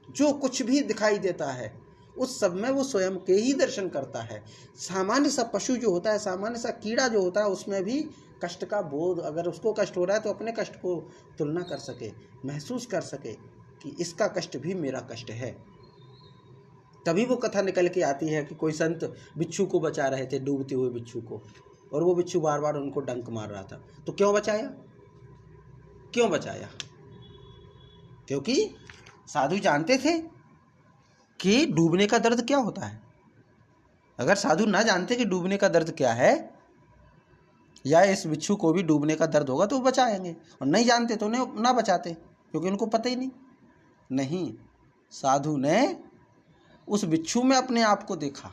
जो कुछ भी दिखाई देता है उस सब में वो स्वयं के ही दर्शन करता है। सामान्य सा पशु जो होता है, सामान्य सा कीड़ा जो होता है, उसमें भी कष्ट का बोध, अगर उसको कष्ट हो रहा है तो अपने कष्ट को तुलना कर सके, महसूस कर सके कि इसका कष्ट भी मेरा कष्ट है। तभी वो कथा निकल के आती है कि कोई संत बिच्छू को बचा रहे थे, डूबते हुए बिच्छू को, और वो बिच्छू बार बार उनको डंक मार रहा था। तो क्यों बचाया? क्यों बचाया? क्योंकि साधु जानते थे कि डूबने का दर्द क्या होता है। अगर साधु ना जानते कि डूबने का दर्द क्या है, या इस बिच्छू को भी डूबने का दर्द होगा, तो वो बचाएंगे, और नहीं जानते तो उन्हें ना बचाते, क्योंकि उनको पता ही नहीं। साधु ने उस बिच्छू में अपने आप को देखा,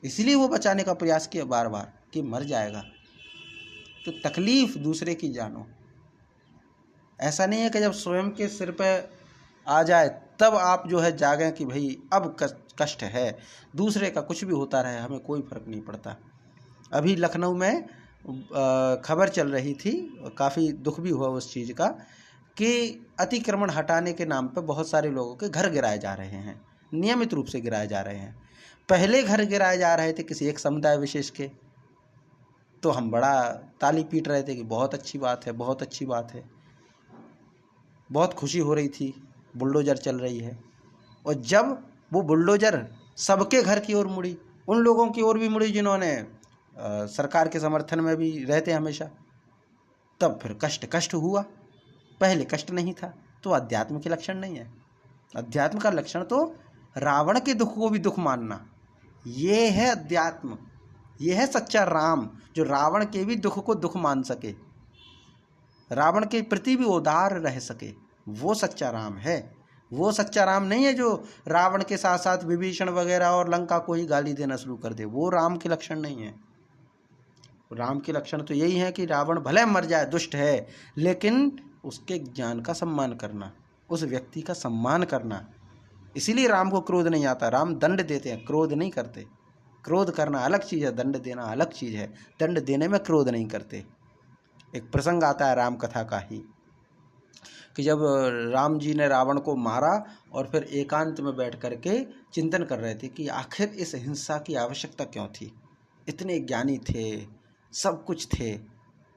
इसलिए वो बचाने का प्रयास किया बार बार कि मर जाएगा। तो तकलीफ दूसरे की जानो। ऐसा नहीं है कि जब स्वयं के सिर पे आ जाए तब आप जो है जागें कि भाई अब कष्ट है, दूसरे का कुछ भी होता रहे, हमें कोई फर्क नहीं पड़ता। अभी लखनऊ में खबर चल रही थी, काफ़ी दुख भी हुआ उस चीज़ का, कि अतिक्रमण हटाने के नाम पे बहुत सारे लोगों के घर गिराए जा रहे हैं, नियमित रूप से गिराए जा रहे हैं। पहले घर गिराए जा रहे थे किसी एक समुदाय विशेष के, तो हम बड़ा ताली पीट रहे थे कि बहुत अच्छी बात है, बहुत अच्छी बात है, बहुत खुशी हो रही थी, बुलडोजर चल रही है। और जब वो बुलडोजर सबके घर की ओर मुड़ी, उन लोगों की ओर भी मुड़ी जिन्होंने सरकार के समर्थन में भी रहते हमेशा, तब फिर कष्ट हुआ। पहले कष्ट नहीं था। तो अध्यात्म के लक्षण नहीं है। अध्यात्म का लक्षण तो रावण के दुख को भी दुख मानना, ये है अध्यात्म। ये है सच्चा राम, जो रावण के भी दुख को दुख मान सके, रावण के प्रति भी उदार रह सके। वो सच्चा राम है। वो सच्चा राम नहीं है जो रावण के साथ साथ विभीषण वगैरह और लंका को ही गाली देना शुरू कर दे। वो राम के लक्षण नहीं है। राम के लक्षण तो यही है कि रावण भले मर जाए, दुष्ट है, लेकिन उसके ज्ञान का सम्मान करना, उस व्यक्ति का सम्मान करना। इसीलिए राम को क्रोध नहीं आता। राम दंड देते हैं, क्रोध नहीं करते। क्रोध करना अलग चीज़ है, दंड देना अलग चीज़ है। दंड देने में क्रोध नहीं करते। एक प्रसंग आता है राम कथा का ही, कि जब राम जी ने रावण को मारा और फिर एकांत में बैठ करके चिंतन कर रहे थे कि आखिर इस हिंसा की आवश्यकता क्यों थी। इतने ज्ञानी थे, सब कुछ थे,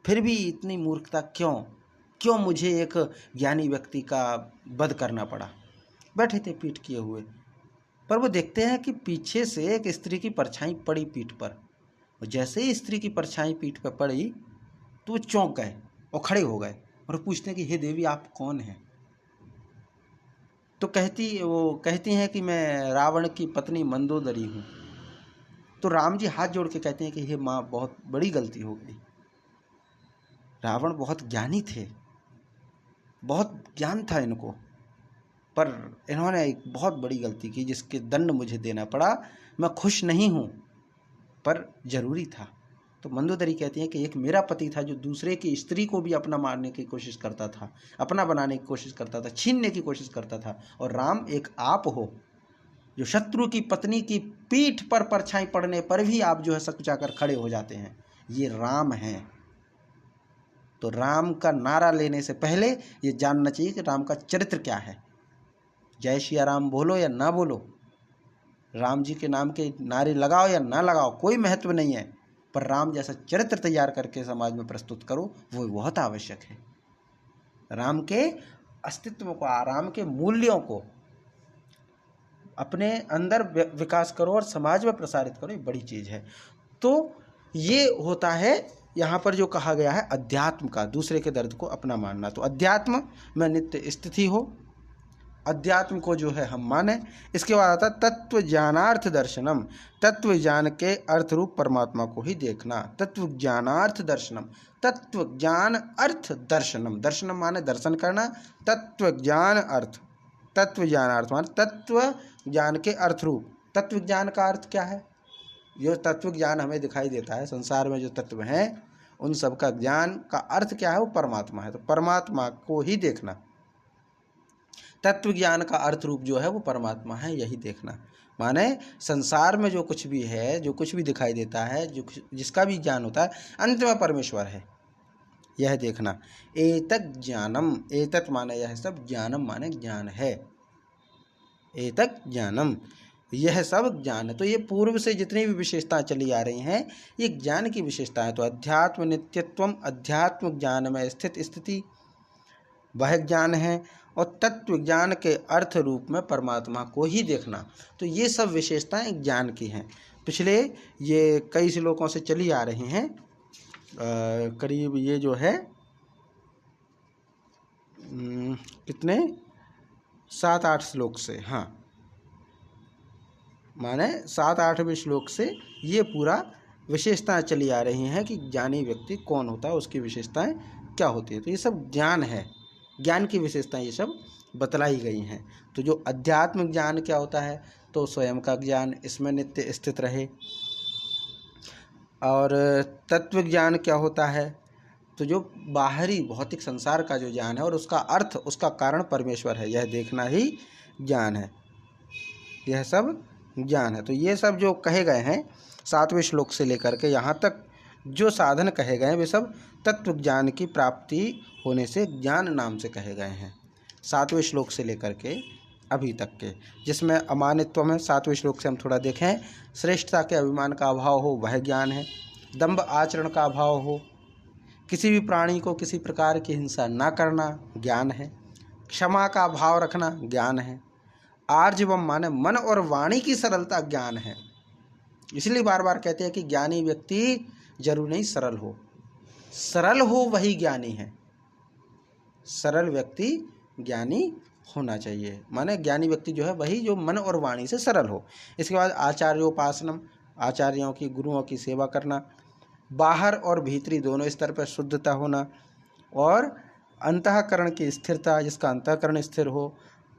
फिर भी इतनी मूर्खता क्यों मुझे एक ज्ञानी व्यक्ति का वध करना पड़ा। बैठे थे पीठ किए हुए, पर वो देखते हैं कि पीछे से एक स्त्री की परछाई पड़ी पीठ पर, और जैसे ही स्त्री की परछाई पीठ पर पड़ी तो वो चौंक गए और खड़े हो गए और पूछते हैं कि हे देवी, आप कौन हैं? तो कहती हैं कि मैं रावण की पत्नी मंदोदरी हूँ। तो राम जी हाथ जोड़ के कहते हैं कि हे माँ, बहुत बड़ी गलती हो गई। रावण बहुत ज्ञानी थे, बहुत ज्ञान था इनको, पर इन्होंने एक बहुत बड़ी गलती की जिसके दंड मुझे देना पड़ा। मैं खुश नहीं हूँ, पर जरूरी था। तो मंदोदरी कहती हैं कि एक मेरा पति था जो दूसरे की स्त्री को भी अपना मारने की कोशिश करता था, अपना बनाने की कोशिश करता था, छीनने की कोशिश करता था। और राम एक आप हो जो शत्रु की पत्नी की पीठ पर परछाई पड़ने पर भी आप जो है सकुचाकर खड़े हो जाते हैं। ये राम हैं। तो राम का नारा लेने से पहले ये जानना चाहिए कि राम का चरित्र क्या है। जय श्री राम बोलो या ना बोलो, राम जी के नाम के नारे लगाओ या ना लगाओ, कोई महत्व नहीं है, पर राम जैसा चरित्र तैयार करके समाज में प्रस्तुत करो, वो बहुत आवश्यक है। राम के अस्तित्व को, राम के मूल्यों को अपने अंदर विकास करो और समाज में प्रसारित करो, ये बड़ी चीज़ है। तो ये होता है यहाँ पर जो कहा गया है अध्यात्म का, दूसरे के दर्द को अपना मानना। तो अध्यात्म में नित्य स्थिति हो, अध्यात्म को जो है हम माने। इसके बाद आता तत्व ज्ञानार्थ दर्शनम, तत्व ज्ञान के अर्थ रूप परमात्मा को ही देखना। तत्व ज्ञानार्थ दर्शनम, तत्व ज्ञान अर्थ दर्शनम, दर्शनम माने दर्शन करना, तत्व ज्ञान अर्थ, तत्व ज्ञानार्थ माने तत्व ज्ञान के अर्थ रूप। तत्व ज्ञान का अर्थ क्या है? जो तत्व ज्ञान हमें दिखाई देता है, संसार में जो तत्व हैं उन सब का ज्ञान का अर्थ क्या है? वो परमात्मा है। तो परमात्मा को ही देखना, तत्व ज्ञान का अर्थ रूप जो है वो परमात्मा है, यही देखना। माने संसार में जो कुछ भी है, जो कुछ भी दिखाई देता है, जो जिसका भी ज्ञान होता है, अंत में परमेश्वर है, यह देखना। एतत् ज्ञानम, एतत् माने यह सब, ज्ञानम माने ज्ञान है। एतत् ज्ञानम, यह सब ज्ञान है। तो ये पूर्व से जितनी भी विशेषताएं चली आ रही हैं ये ज्ञान की विशेषता है। तो अध्यात्म नित्यत्वम, अध्यात्म ज्ञान में स्थित स्थिति वह ज्ञान है, और तत्व ज्ञान के अर्थ रूप में परमात्मा को ही देखना। तो ये सब विशेषताएं ज्ञान की हैं। पिछले ये कई श्लोकों से चली आ रही हैं, करीब ये जो है कितने 7-8 श्लोक से, हाँ माने 7-8वें श्लोक से ये पूरा विशेषताएं चली आ रही हैं कि ज्ञानी व्यक्ति कौन होता है, उसकी विशेषताएं क्या होती है। तो ये सब ज्ञान है, ज्ञान की विशेषताएं ये सब बतलाई गई हैं। तो जो अध्यात्म ज्ञान क्या होता है? तो स्वयं का ज्ञान, इसमें नित्य स्थित रहे। और तत्व ज्ञान क्या होता है? तो जो बाहरी भौतिक संसार का जो ज्ञान है और उसका अर्थ, उसका कारण परमेश्वर है, यह देखना ही ज्ञान है। यह सब ज्ञान है। तो ये सब जो कहे गए हैं 7वें श्लोक से लेकर के यहाँ तक जो साधन कहे गए हैं वे सब तत्व ज्ञान की प्राप्ति होने से ज्ञान नाम से कहे गए हैं। 7वें श्लोक से लेकर के अभी तक के, जिसमें अमानित्व है, 7वें श्लोक से हम थोड़ा देखें। श्रेष्ठता के अभिमान का अभाव हो वह ज्ञान है। दंभ आचरण का अभाव हो, किसी भी प्राणी को किसी प्रकार की हिंसा ना करना ज्ञान है। क्षमा का भाव रखना ज्ञान है। आर्जवम माने मन और वाणी की सरलता ज्ञान है। इसलिए बार बार कहते हैं कि ज्ञानी व्यक्ति जरूर नहीं सरल हो, सरल हो वही ज्ञानी है। सरल व्यक्ति ज्ञानी होना चाहिए, माने ज्ञानी व्यक्ति जो है वही जो मन और वाणी से सरल हो। इसके बाद आचार्योपासनम, आचार्यों की, गुरुओं की सेवा करना। बाहर और भीतरी दोनों स्तर पर शुद्धता होना, और अंतःकरण की स्थिरता, जिसका अंतःकरण स्थिर हो,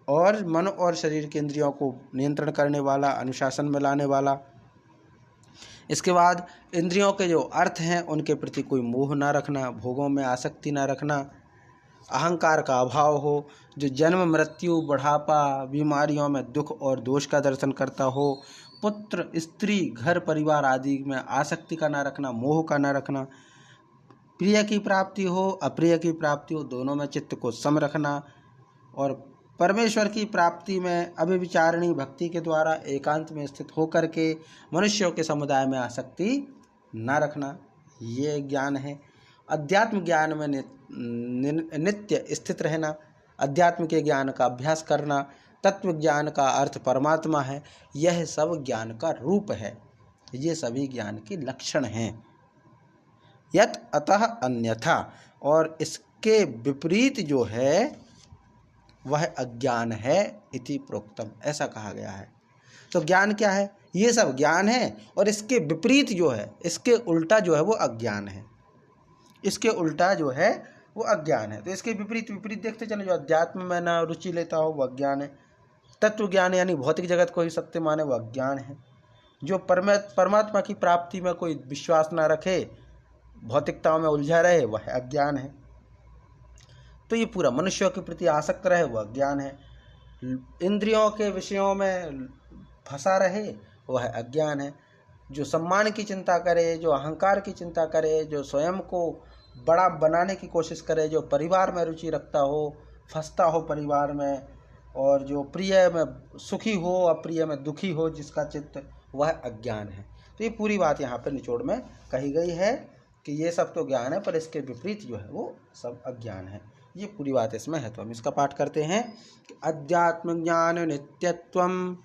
और मन और शरीर के इंद्रियों को नियंत्रण करने वाला, अनुशासन में लाने वाला। इसके बाद इंद्रियों के जो अर्थ हैं उनके प्रति कोई मोह ना रखना, भोगों में आसक्ति ना रखना। अहंकार का अभाव हो, जो जन्म मृत्यु बुढ़ापा बीमारियों में दुख और दोष का दर्शन करता हो। पुत्र स्त्री घर परिवार आदि में आसक्ति का ना रखना, मोह का ना रखना। प्रिय की प्राप्ति हो अप्रिय की प्राप्ति हो, दोनों में चित्त को सम रखना। और परमेश्वर की प्राप्ति में अभिविचारणी भक्ति के द्वारा एकांत में स्थित होकर के मनुष्यों के समुदाय में आसक्ति न रखना, ये ज्ञान है। अध्यात्म ज्ञान में नित्य स्थित रहना, अध्यात्म के ज्ञान का अभ्यास करना। तत्व ज्ञान का अर्थ परमात्मा है, यह सब ज्ञान का रूप है। ये सभी ज्ञान के लक्षण हैं। यत अतः अन्यथा, और इसके विपरीत जो है वह अज्ञान है, इति प्रोक्तम, ऐसा कहा गया है। तो ज्ञान क्या है? ये सब ज्ञान है, और इसके विपरीत जो है, इसके उल्टा जो है वो अज्ञान है। इसके उल्टा जो है वो अज्ञान है। तो इसके विपरीत विपरीत देखते चले। जो अध्यात्म में ना रुचि लेता हो वह अज्ञान है। तत्व ज्ञान यानी भौतिक जगत को ही सत्य माने वह अज्ञान है। जो परमात्मा की प्राप्ति में कोई विश्वास ना रखे, भौतिकताओं में उलझा रहे, वह अज्ञान है। तो ये पूरा मनुष्यों के प्रति आसक्त रहे वह अज्ञान है। इंद्रियों के विषयों में फंसा रहे वह अज्ञान है। जो सम्मान की चिंता करे, जो अहंकार की चिंता करे, जो स्वयं को बड़ा बनाने की कोशिश करे, जो परिवार में रुचि रखता हो, फंसता हो परिवार में, और जो प्रिय में सुखी हो अप्रिय में दुखी हो जिसका चित्त, वह अज्ञान है। तो ये पूरी बात यहाँ पर निचोड़ में कही गई है कि ये सब तो ज्ञान है, पर इसके विपरीत जो है वो सब अज्ञान है। ये पूरी बात इसमें है। तो हम इसका पाठ करते हैं कि अध्यात्म ज्ञान नित्यत्वम,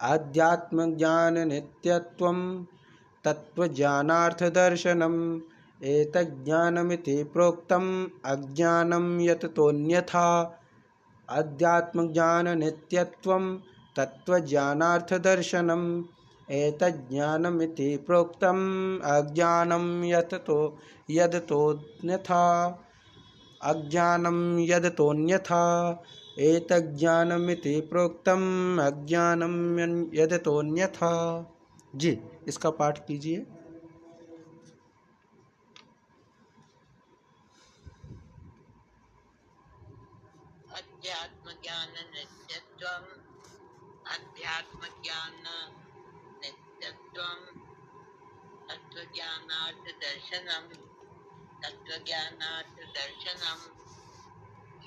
अध्यात्म ज्ञान नित्यत्वम तत्वज्ञानार्थ दर्शनम, एतज्ज्ञानमिति प्रोक्तम अज्ञानम यत तोन्यथा। अध्यात्म ज्ञान नित्यत्वम तत्वज्ञानार्थ दर्शनम, एतज्ज्ञानमिति प्रोक्तम अज्ञानम यत तोन्यथा। अज्ञानम यद तोन्यथा, एतज्ज्ञानमिति प्रोक्तम अज्ञानम यद तोन्यथा। जी, इसका पाठ कीजिए। अध्यात्म ज्ञान नित्यत्वम, अध्यात्म ज्ञान नित्यत्वम, तत्व ज्ञानार्थ दर्शनम, तत्व ज्ञानार्थ दर्शनम,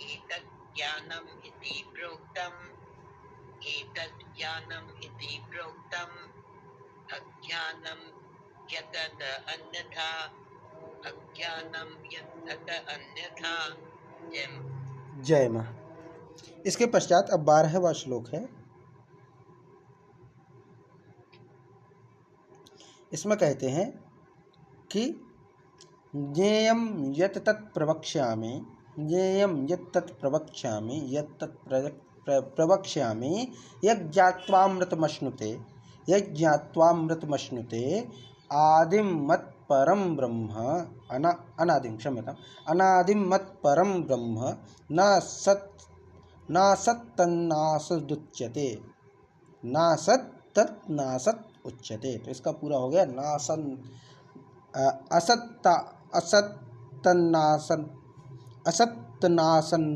एतत् ज्ञानम इति प्रोक्तम, एतत् ज्ञानम इति प्रोक्तम, अज्ञानम यतत अन्यथा, अज्ञानम यतत अन्यथा। जय माँ। इसके पश्चात अब 12वां श्लोक है। इसमें कहते हैं कि ज्ञेयं यत् तत् प्रवक्ष्यामि, ज्ञेयं यत् तत् प्रवक्ष्यामि, यत् तत् प्रवक्ष्यामि, यज्ञात्वामृतमश्नुते, यज्ञात्वामृतमश्नुते, आदिं मत्परं ब्रह्म, अनादिं, क्षम्यताम्, अनादिं मत्परं ब्रह्म, न सत्तन्नासदुच्यते, नासत् तत् नासत् उच्यते। तो इसका पूरा हो गया नासन असत्तन्नासन असत्तनासनुच्यते,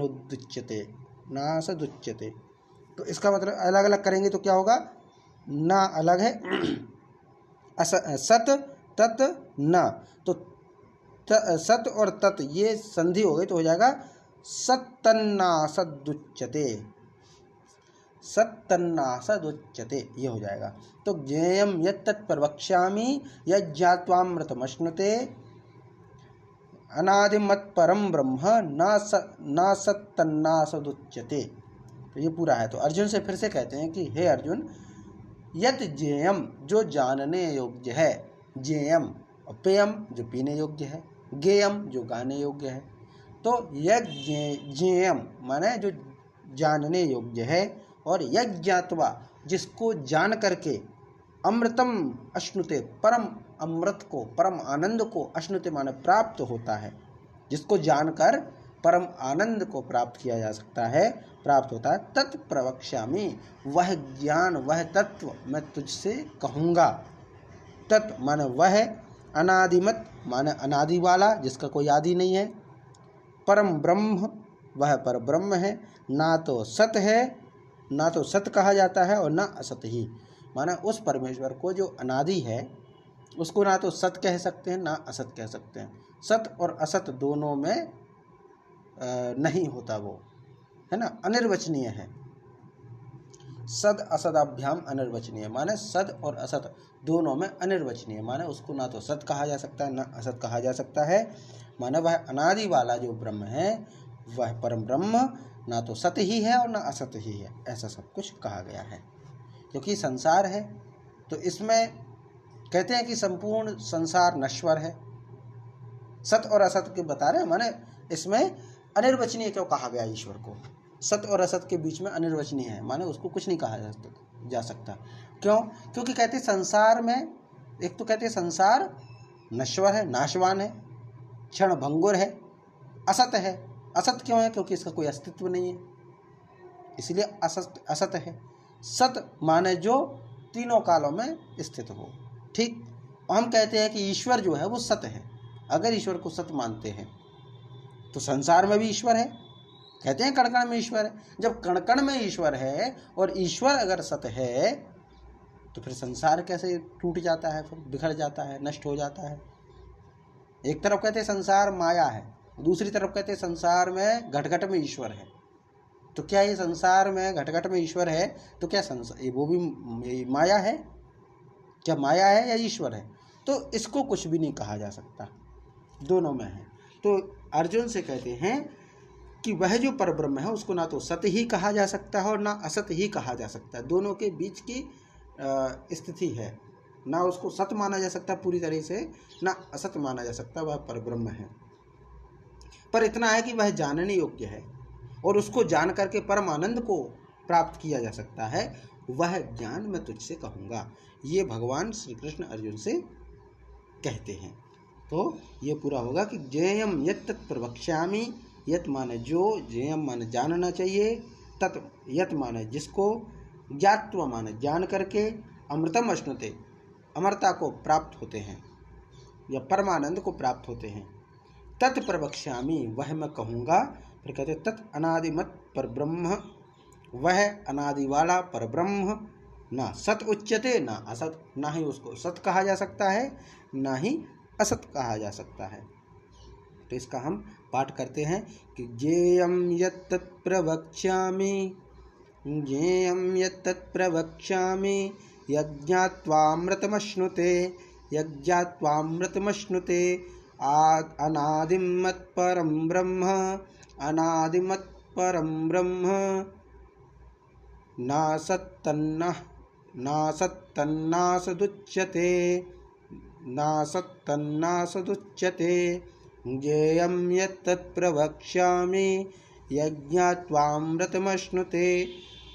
नासदुच्यते। तो इसका मतलब अलग अलग करेंगे तो क्या होगा? ना अलग है, सत तत् न, तो सत और तत् ये संधि हो गई तो हो जाएगा सत्तन्नासदुच्यते, सत्तन्नासदुच्यते, ये हो जाएगा। तो ज्ञेयं यत्तत् प्रवक्ष्यामि यज्ञात्वामृतमश्नुते, अनादिमत्परं ब्रह्म न सत्तन्नासदुच्यते। तो ये पूरा है। तो अर्जुन से फिर से कहते हैं कि हे अर्जुन, यत् ज्ञेयम जो जानने योग्य है, ज्ञेयम, पेयम जो पीने योग्य है, ज्ञेयम जो गाने योग्य है। तो यज्ञेयम माने जो जानने योग्य है, और यज्ञात्वा जिसको जान करके, अमृतम अश्नुते परम अमृत को, परम आनंद को, अश्नुते माने प्राप्त होता है, जिसको जानकर परम आनंद को प्राप्त किया जा सकता है, प्राप्त होता है। तत् प्रवक्ष्यामि, वह ज्ञान, वह तत्व मैं तुझसे कहूँगा। तत् माने वह, अनादिमत माने अनादि वाला, जिसका कोई आदि नहीं है, परम ब्रह्म वह पर ब्रह्म है, ना तो सत है, ना तो सत कहा जाता है और ना असत ही, माना उस परमेश्वर को जो अनादि है उसको ना तो सत कह सकते हैं ना असत कह सकते हैं। सत और असत दोनों में नहीं होता, वो है ना, अनिर्वचनीय है। सद असदाभ्याम अनिर्वचनीय, माने सद और असत दोनों में अनिर्वचनीय, माने उसको ना तो सत कहा जा सकता है ना असत कहा जा सकता है। माने वह अनादि वाला जो ब्रह्म है, वह परम ब्रह्म ना तो सत ही है और ना असत ही है, ऐसा सब कुछ कहा गया है। क्योंकि संसार है तो इसमें कहते हैं कि संपूर्ण संसार नश्वर है। सत और असत के बता रहे हैं, माने इसमें अनिर्वचनीय क्यों कहा गया ईश्वर को? सत और असत के बीच में अनिर्वचनीय है, माने उसको कुछ नहीं कहा जा सकता। क्यों? क्योंकि कहते संसार में, एक तो कहते संसार नश्वर है, नाशवान है, क्षण भंगुर है, असत है। असत क्यों है? क्योंकि इसका कोई अस्तित्व नहीं है, इसलिए असत है। सत माने जो तीनों कालों में स्थित हो। ठीक, हम कहते हैं कि ईश्वर जो है वो सत है। अगर ईश्वर को सत मानते हैं तो संसार में भी ईश्वर है, कहते हैं कण कण में ईश्वर है। जब कण कण में ईश्वर है और ईश्वर अगर सत है तो फिर संसार कैसे टूट जाता है, फिर बिखर जाता है, नष्ट हो जाता है। एक तरफ कहते हैं संसार माया है, दूसरी तरफ कहते हैं संसार में घट घट में ईश्वर है। तो क्या ये संसार में घट घट में ईश्वर है तो क्या संसार वो भी माया है? क्या माया है या ईश्वर है? तो इसको कुछ भी नहीं कहा जा सकता, दोनों में है। तो अर्जुन से कहते हैं कि वह जो परब्रह्म है उसको ना तो सत ही कहा जा सकता है और ना असत ही कहा जा सकता है, दोनों के बीच की स्थिति है। ना उसको सत माना जा सकता पूरी तरह से, ना असत माना जा सकता, वह परब्रह्म है। पर इतना है कि वह जानने योग्य है और उसको जान करके परम आनंद को प्राप्त किया जा सकता है। वह ज्ञान मैं तुझसे कहूँगा, ये भगवान श्री कृष्ण अर्जुन से कहते हैं। तो ये पूरा होगा कि ज्ञेयम यत् तत् प्रवक्ष्यामि, यत् माने जो, ज्ञेयम माने जानना चाहिए, तत् यत् माने जिसको, ज्ञात्वा माने जान करके, अमृतम अश्नुते अमरता को प्राप्त होते हैं या परमानंद को प्राप्त होते हैं। तत् प्रवक्ष्यामि, वह मैं कहूँगा। फिर कहते तत् अनादिमत पर ब्रह्म, वह अनादि वाला पर ब्रह्म, ना सत उच्यते ना असत, ना ही उसको सत कहा जा सकता है ना ही असत कहा जा सकता है। तो इसका हम पाठ करते हैं कि जेयम यत्तत् प्रवक्ष्यामि, जेयम यत्तत् प्रवक्ष्यामि, यज्ञात्वामृतमश्नुते, यज्ञात्वामृतमश्नुते, अनादिं मत्परं ब्रह्म, अनादिमत्परं ब्रह्म, नासत्तन्नासदुच्यते, नासत्तन्नासदुच्यते, ज्ञेयं यत्तत् प्रवक्ष्यामि, यज्ञात्वामृतमश्नुते,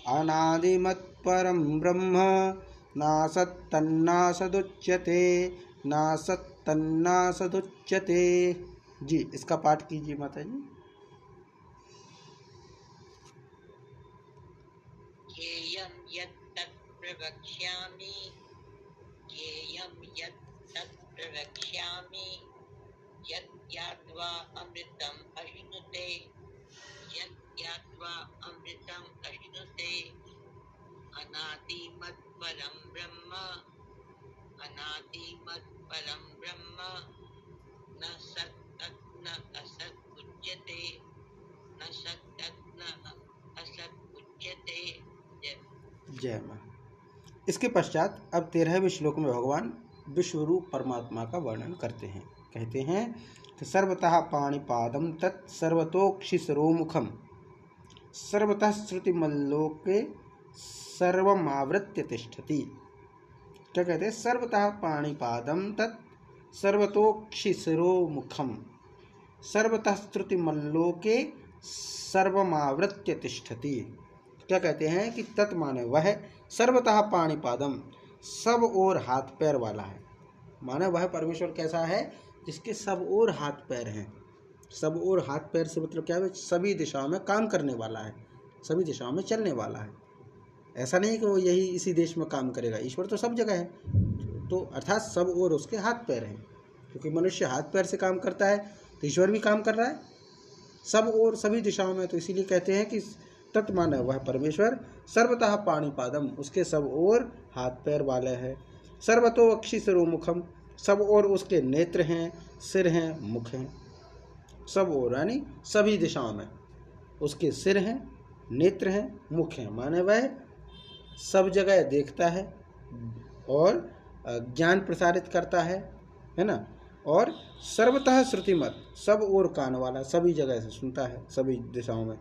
अनादिमत्परं ब्रह्म, नासत्तन्नासदुच्यते, नासत्तन्नासदुच्यते। जी, इसका पाठ कीजिए माता जी। ज्ञेयं यत्तत् प्रवक्ष्यामि, ज्ञेयं यत्तत् प्रवक्ष्यामि, यज्ञात्वा अमृतम् अश्नुते, यज्ञात्वा अमृतम् अश्नुते, अनादिमत्परं ब्रह्म, अनादिमत्परं ब्रह्म, न सत्तत् न असत् उच्यते, न सत्तत् न असत् उच्यते। जय मां। इसके पश्चात अब 13वें श्लोक में भगवान विश्वरूप परमात्मा का वर्णन करते हैं। कहते हैं कि सर्वतः पाणिपादम तत् सर्वतोक्षिसरोमुखम, सर्वतः श्रुतिमल्लोके सर्वमावृत्य तिष्ठति। क्या कहते हैं? सर्वतः पाणिपादम तत् सर्वतोक्षिसरोमुखम, सर्वतः श्रुतिमल्लोके सर्वमावृत्य तिष्ठति। क्या कहते हैं कि तत् माने वह, सर्वतः पाणिपादम, सब ओर हाथ पैर वाला है। माने वह परमेश्वर कैसा है? जिसके सब ओर हाथ पैर हैं। सब ओर हाथ पैर से मतलब क्या है? सभी दिशाओं में काम करने वाला है, सभी दिशाओं में चलने वाला है। ऐसा नहीं कि वो यही इसी देश में काम करेगा। ईश्वर तो सब जगह है, तो अर्थात सब ओर उसके हाथ पैर हैं। क्योंकि मनुष्य हाथ पैर से काम करता है तो ईश्वर भी काम कर रहा है सब ओर सभी दिशाओं में। तो इसीलिए कहते हैं कि तत् माने वह परमेश्वर, सर्वतः पाणिपादम, उसके सब ओर हाथ पैर वाले हैं। सर्वतो अक्षिसरोमुखम, सब ओर उसके नेत्र हैं, सिर हैं, मुख हैं। सब ओर यानी सभी दिशाओं में उसके सिर हैं, नेत्र हैं, मुख हैं। माने वह सब जगह देखता है और ज्ञान प्रसारित करता है ना। और सर्वतः श्रुतिमत, सब ओर कान वाला, सभी जगह से सुनता है, सभी दिशाओं में।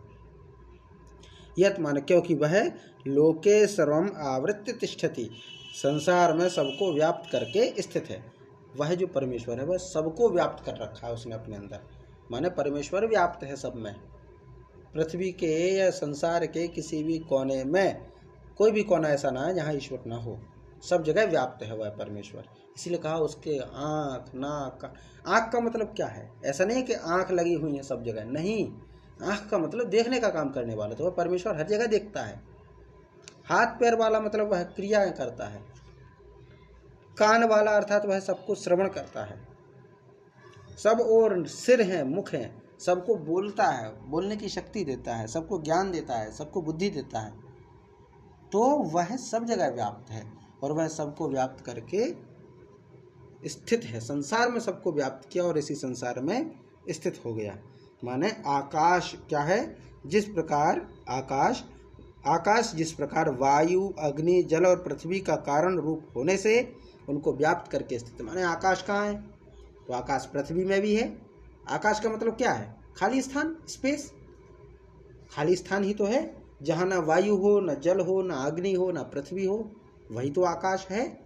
यत माने क्योंकि वह लोके सर्वम आवृत्य तिष्ठति, संसार में सबको व्याप्त करके स्थित है। वह जो परमेश्वर है वह सबको व्याप्त कर रखा है उसने अपने अंदर। माने परमेश्वर व्याप्त है सब में। पृथ्वी के या संसार के किसी भी कोने में कोई भी कोना ऐसा ना है जहाँ ईश्वर ना हो। सब जगह व्याप्त है वह परमेश्वर। इसीलिए कहा उसके आँख, नाक। आँख का मतलब क्या है? ऐसा नहीं कि आँख लगी हुई है सब जगह, नहीं। आँख का मतलब देखने का काम करने वाला, तो वह परमेश्वर हर जगह देखता है। हाथ पैर वाला मतलब वह क्रियाएं करता है। कान वाला अर्थात वह सबको श्रवण करता है। सब और सिर हैं, मुख हैं, सबको बोलता है, बोलने की शक्ति देता है, सबको ज्ञान देता है, सबको बुद्धि देता है। तो वह सब जगह व्याप्त है और वह सबको व्याप्त करके स्थित है। संसार में सबको व्याप्त किया और इसी संसार में स्थित हो गया। माने आकाश क्या है? जिस प्रकार आकाश जिस प्रकार वायु, अग्नि, जल और पृथ्वी का कारण रूप होने से उनको व्याप्त करके स्थित। माने आकाश कहाँ है? तो आकाश पृथ्वी में भी है। आकाश का मतलब क्या है? खाली स्थान, स्पेस। खाली स्थान ही तो है, जहाँ ना वायु हो, ना जल हो, ना अग्नि हो, ना पृथ्वी हो, वही तो आकाश है।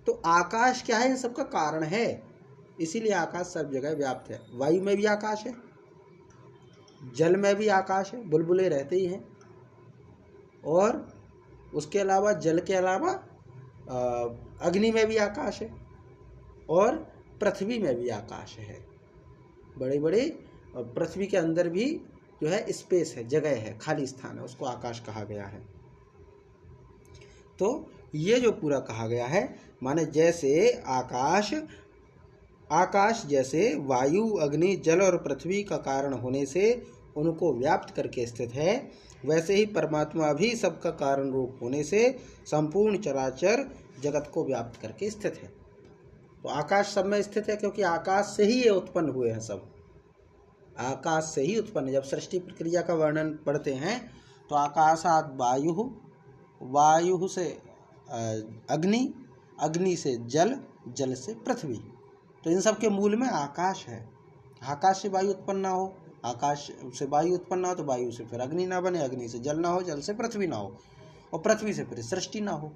तो आकाश क्या है? इन सबका कारण है। इसीलिए आकाश सब जगह व्याप्त है। वायु में भी आकाश है, जल में भी आकाश है, बुलबुले रहते ही हैं। और उसके अलावा जल के अलावा अग्नि में भी आकाश है और पृथ्वी में भी आकाश है। बड़े बड़े पृथ्वी के अंदर भी जो है स्पेस है, जगह है, खाली स्थान है, उसको आकाश कहा गया है। तो ये जो पूरा कहा गया है माने जैसे आकाश जैसे वायु, अग्नि, जल और पृथ्वी का कारण होने से उनको व्याप्त करके स्थित है, वैसे ही परमात्मा भी सबका कारण रूप होने से संपूर्ण चराचर जगत को व्याप्त करके स्थित है। तो आकाश सब में स्थित है क्योंकि आकाश से ही ये उत्पन्न हुए हैं। सब आकाश से ही उत्पन्न है। जब सृष्टि प्रक्रिया का वर्णन पढ़ते हैं तो आकाशात वायु, वायु से अग्नि, अग्नि से जल, जल से पृथ्वी। तो इन सब के मूल में आकाश है। आकाश से वायु उत्पन्न ना हो, आकाश से वायु उत्पन्न ना हो तो वायु से फिर अग्नि ना बने, अग्नि से जल ना हो, जल से पृथ्वी ना हो और पृथ्वी से फिर सृष्टि ना हो।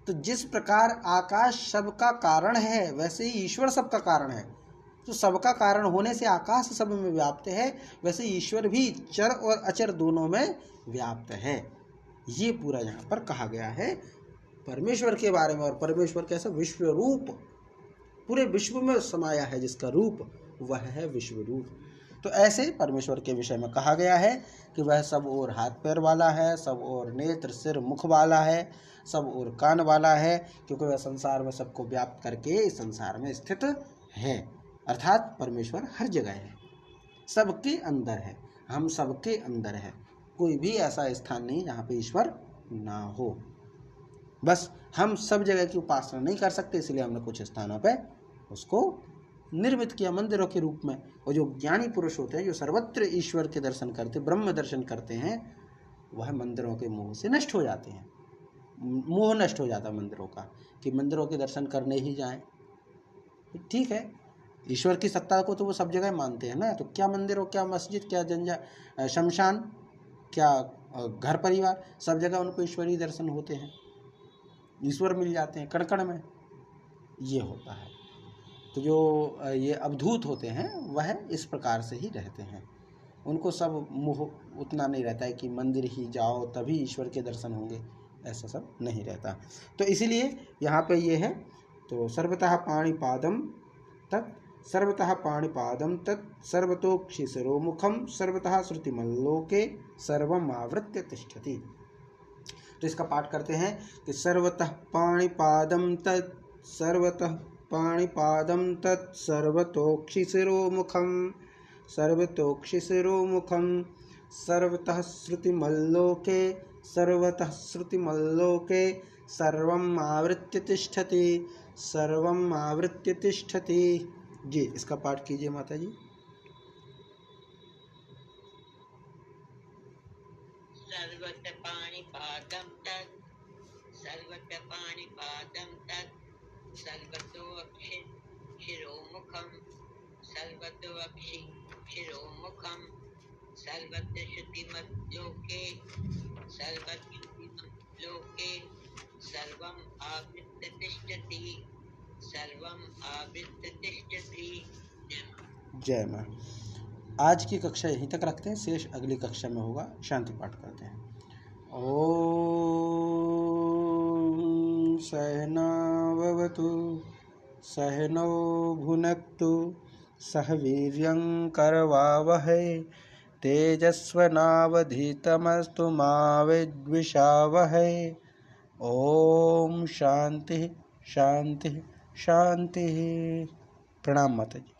तो जिस प्रकार आकाश सबका कारण है वैसे ही ईश्वर सबका कारण है। तो सबका कारण होने से आकाश सब में व्याप्त है, वैसे ईश्वर भी चर और अचर दोनों में व्याप्त है। ये पूरा यहाँ पर कहा गया है परमेश्वर के बारे में। और परमेश्वर कैसा विश्व रूप, पूरे विश्व में समाया है, जिसका रूप वह है विश्व रूप। तो ऐसे परमेश्वर के विषय में कहा गया है कि वह सब और हाथ पैर वाला है, सब और नेत्र सिर मुख वाला है, सब और कान वाला है, क्योंकि वह संसार में सबको व्याप्त करके इस संसार में स्थित है। अर्थात परमेश्वर हर जगह है, सबके अंदर है, हम सबके अंदर है। कोई भी ऐसा स्थान नहीं जहाँ पे ईश्वर ना हो। बस हम सब जगह की उपासना नहीं कर सकते, इसलिए हमने कुछ स्थानों पे उसको निर्मित किया मंदिरों के रूप में। और जो ज्ञानी पुरुष होते हैं, जो सर्वत्र ईश्वर के दर्शन करते, ब्रह्म दर्शन करते हैं, वह मंदिरों के मोह से नष्ट हो जाते हैं। मोह नष्ट हो जाता है मंदिरों का, कि मंदिरों के दर्शन करने ही जाएं। ठीक है, ईश्वर की सत्ता को तो वो सब जगह मानते हैं ना, तो क्या मंदिर हो, क्या मस्जिद, क्या शमशान, क्या घर परिवार, सब जगह उनको ईश्वरीय दर्शन होते हैं, ईश्वर मिल जाते हैं कण कण में। ये होता है। तो जो ये अवधूत होते हैं वह इस प्रकार से ही रहते हैं। उनको सब मोह उतना नहीं रहता है कि मंदिर ही जाओ तभी ईश्वर के दर्शन होंगे, ऐसा सब नहीं रहता। तो इसीलिए यहाँ पे ये है, तो सर्वतः पाणिपादम तत्, सर्वतः पाणिपादम तत्, सर्वतोक्षिशिरोमुखम, सर्वतः श्रुतिमल्लोके, सर्वम आवृत्य तिष्ठति। तो इसका पाठ करते हैं कि सर्वतः पाणिपादम तत्, सर्वतः पाणिपादम तत्, सर्वतोक्षिशिरोमुखम, सर्वतोक्षिशिरोमुखम, सर्वतः श्रुतिमल्लोके, सर्वतः श्रुतिमल्लोके, सर्वम आवृत्य तिष्ठति, सर्वम आवृत्य तिष्ठति। जी, इसका पाठ कीजिए माता जी। सर्वत्र पाणिपादं तत्, सर्वत्र पाणिपादं तत्, सर्वतोक्षिशिरोमुखं, सर्वतोक्षिशिरोमुखं, सर्वत्र श्रुतिमल्लोके, सर्वत्र श्रुतिमल्लोके, सर्वम् आवृत्य तिष्ठति, सर्वम् आवृत्य तिष्ठति। जय मां। आज की कक्षा यहीं तक रखते हैं, शेष अगली कक्षा में होगा। शांति पाठ करते हैं। ओम सहनाववतु सहनौ भुनक्तु सह वीर्यं करवावहै तेजस्वनावधीतमस्तु मा विद्विषावहै। ओम शांति शांति शांति। प्रणाम माता जी।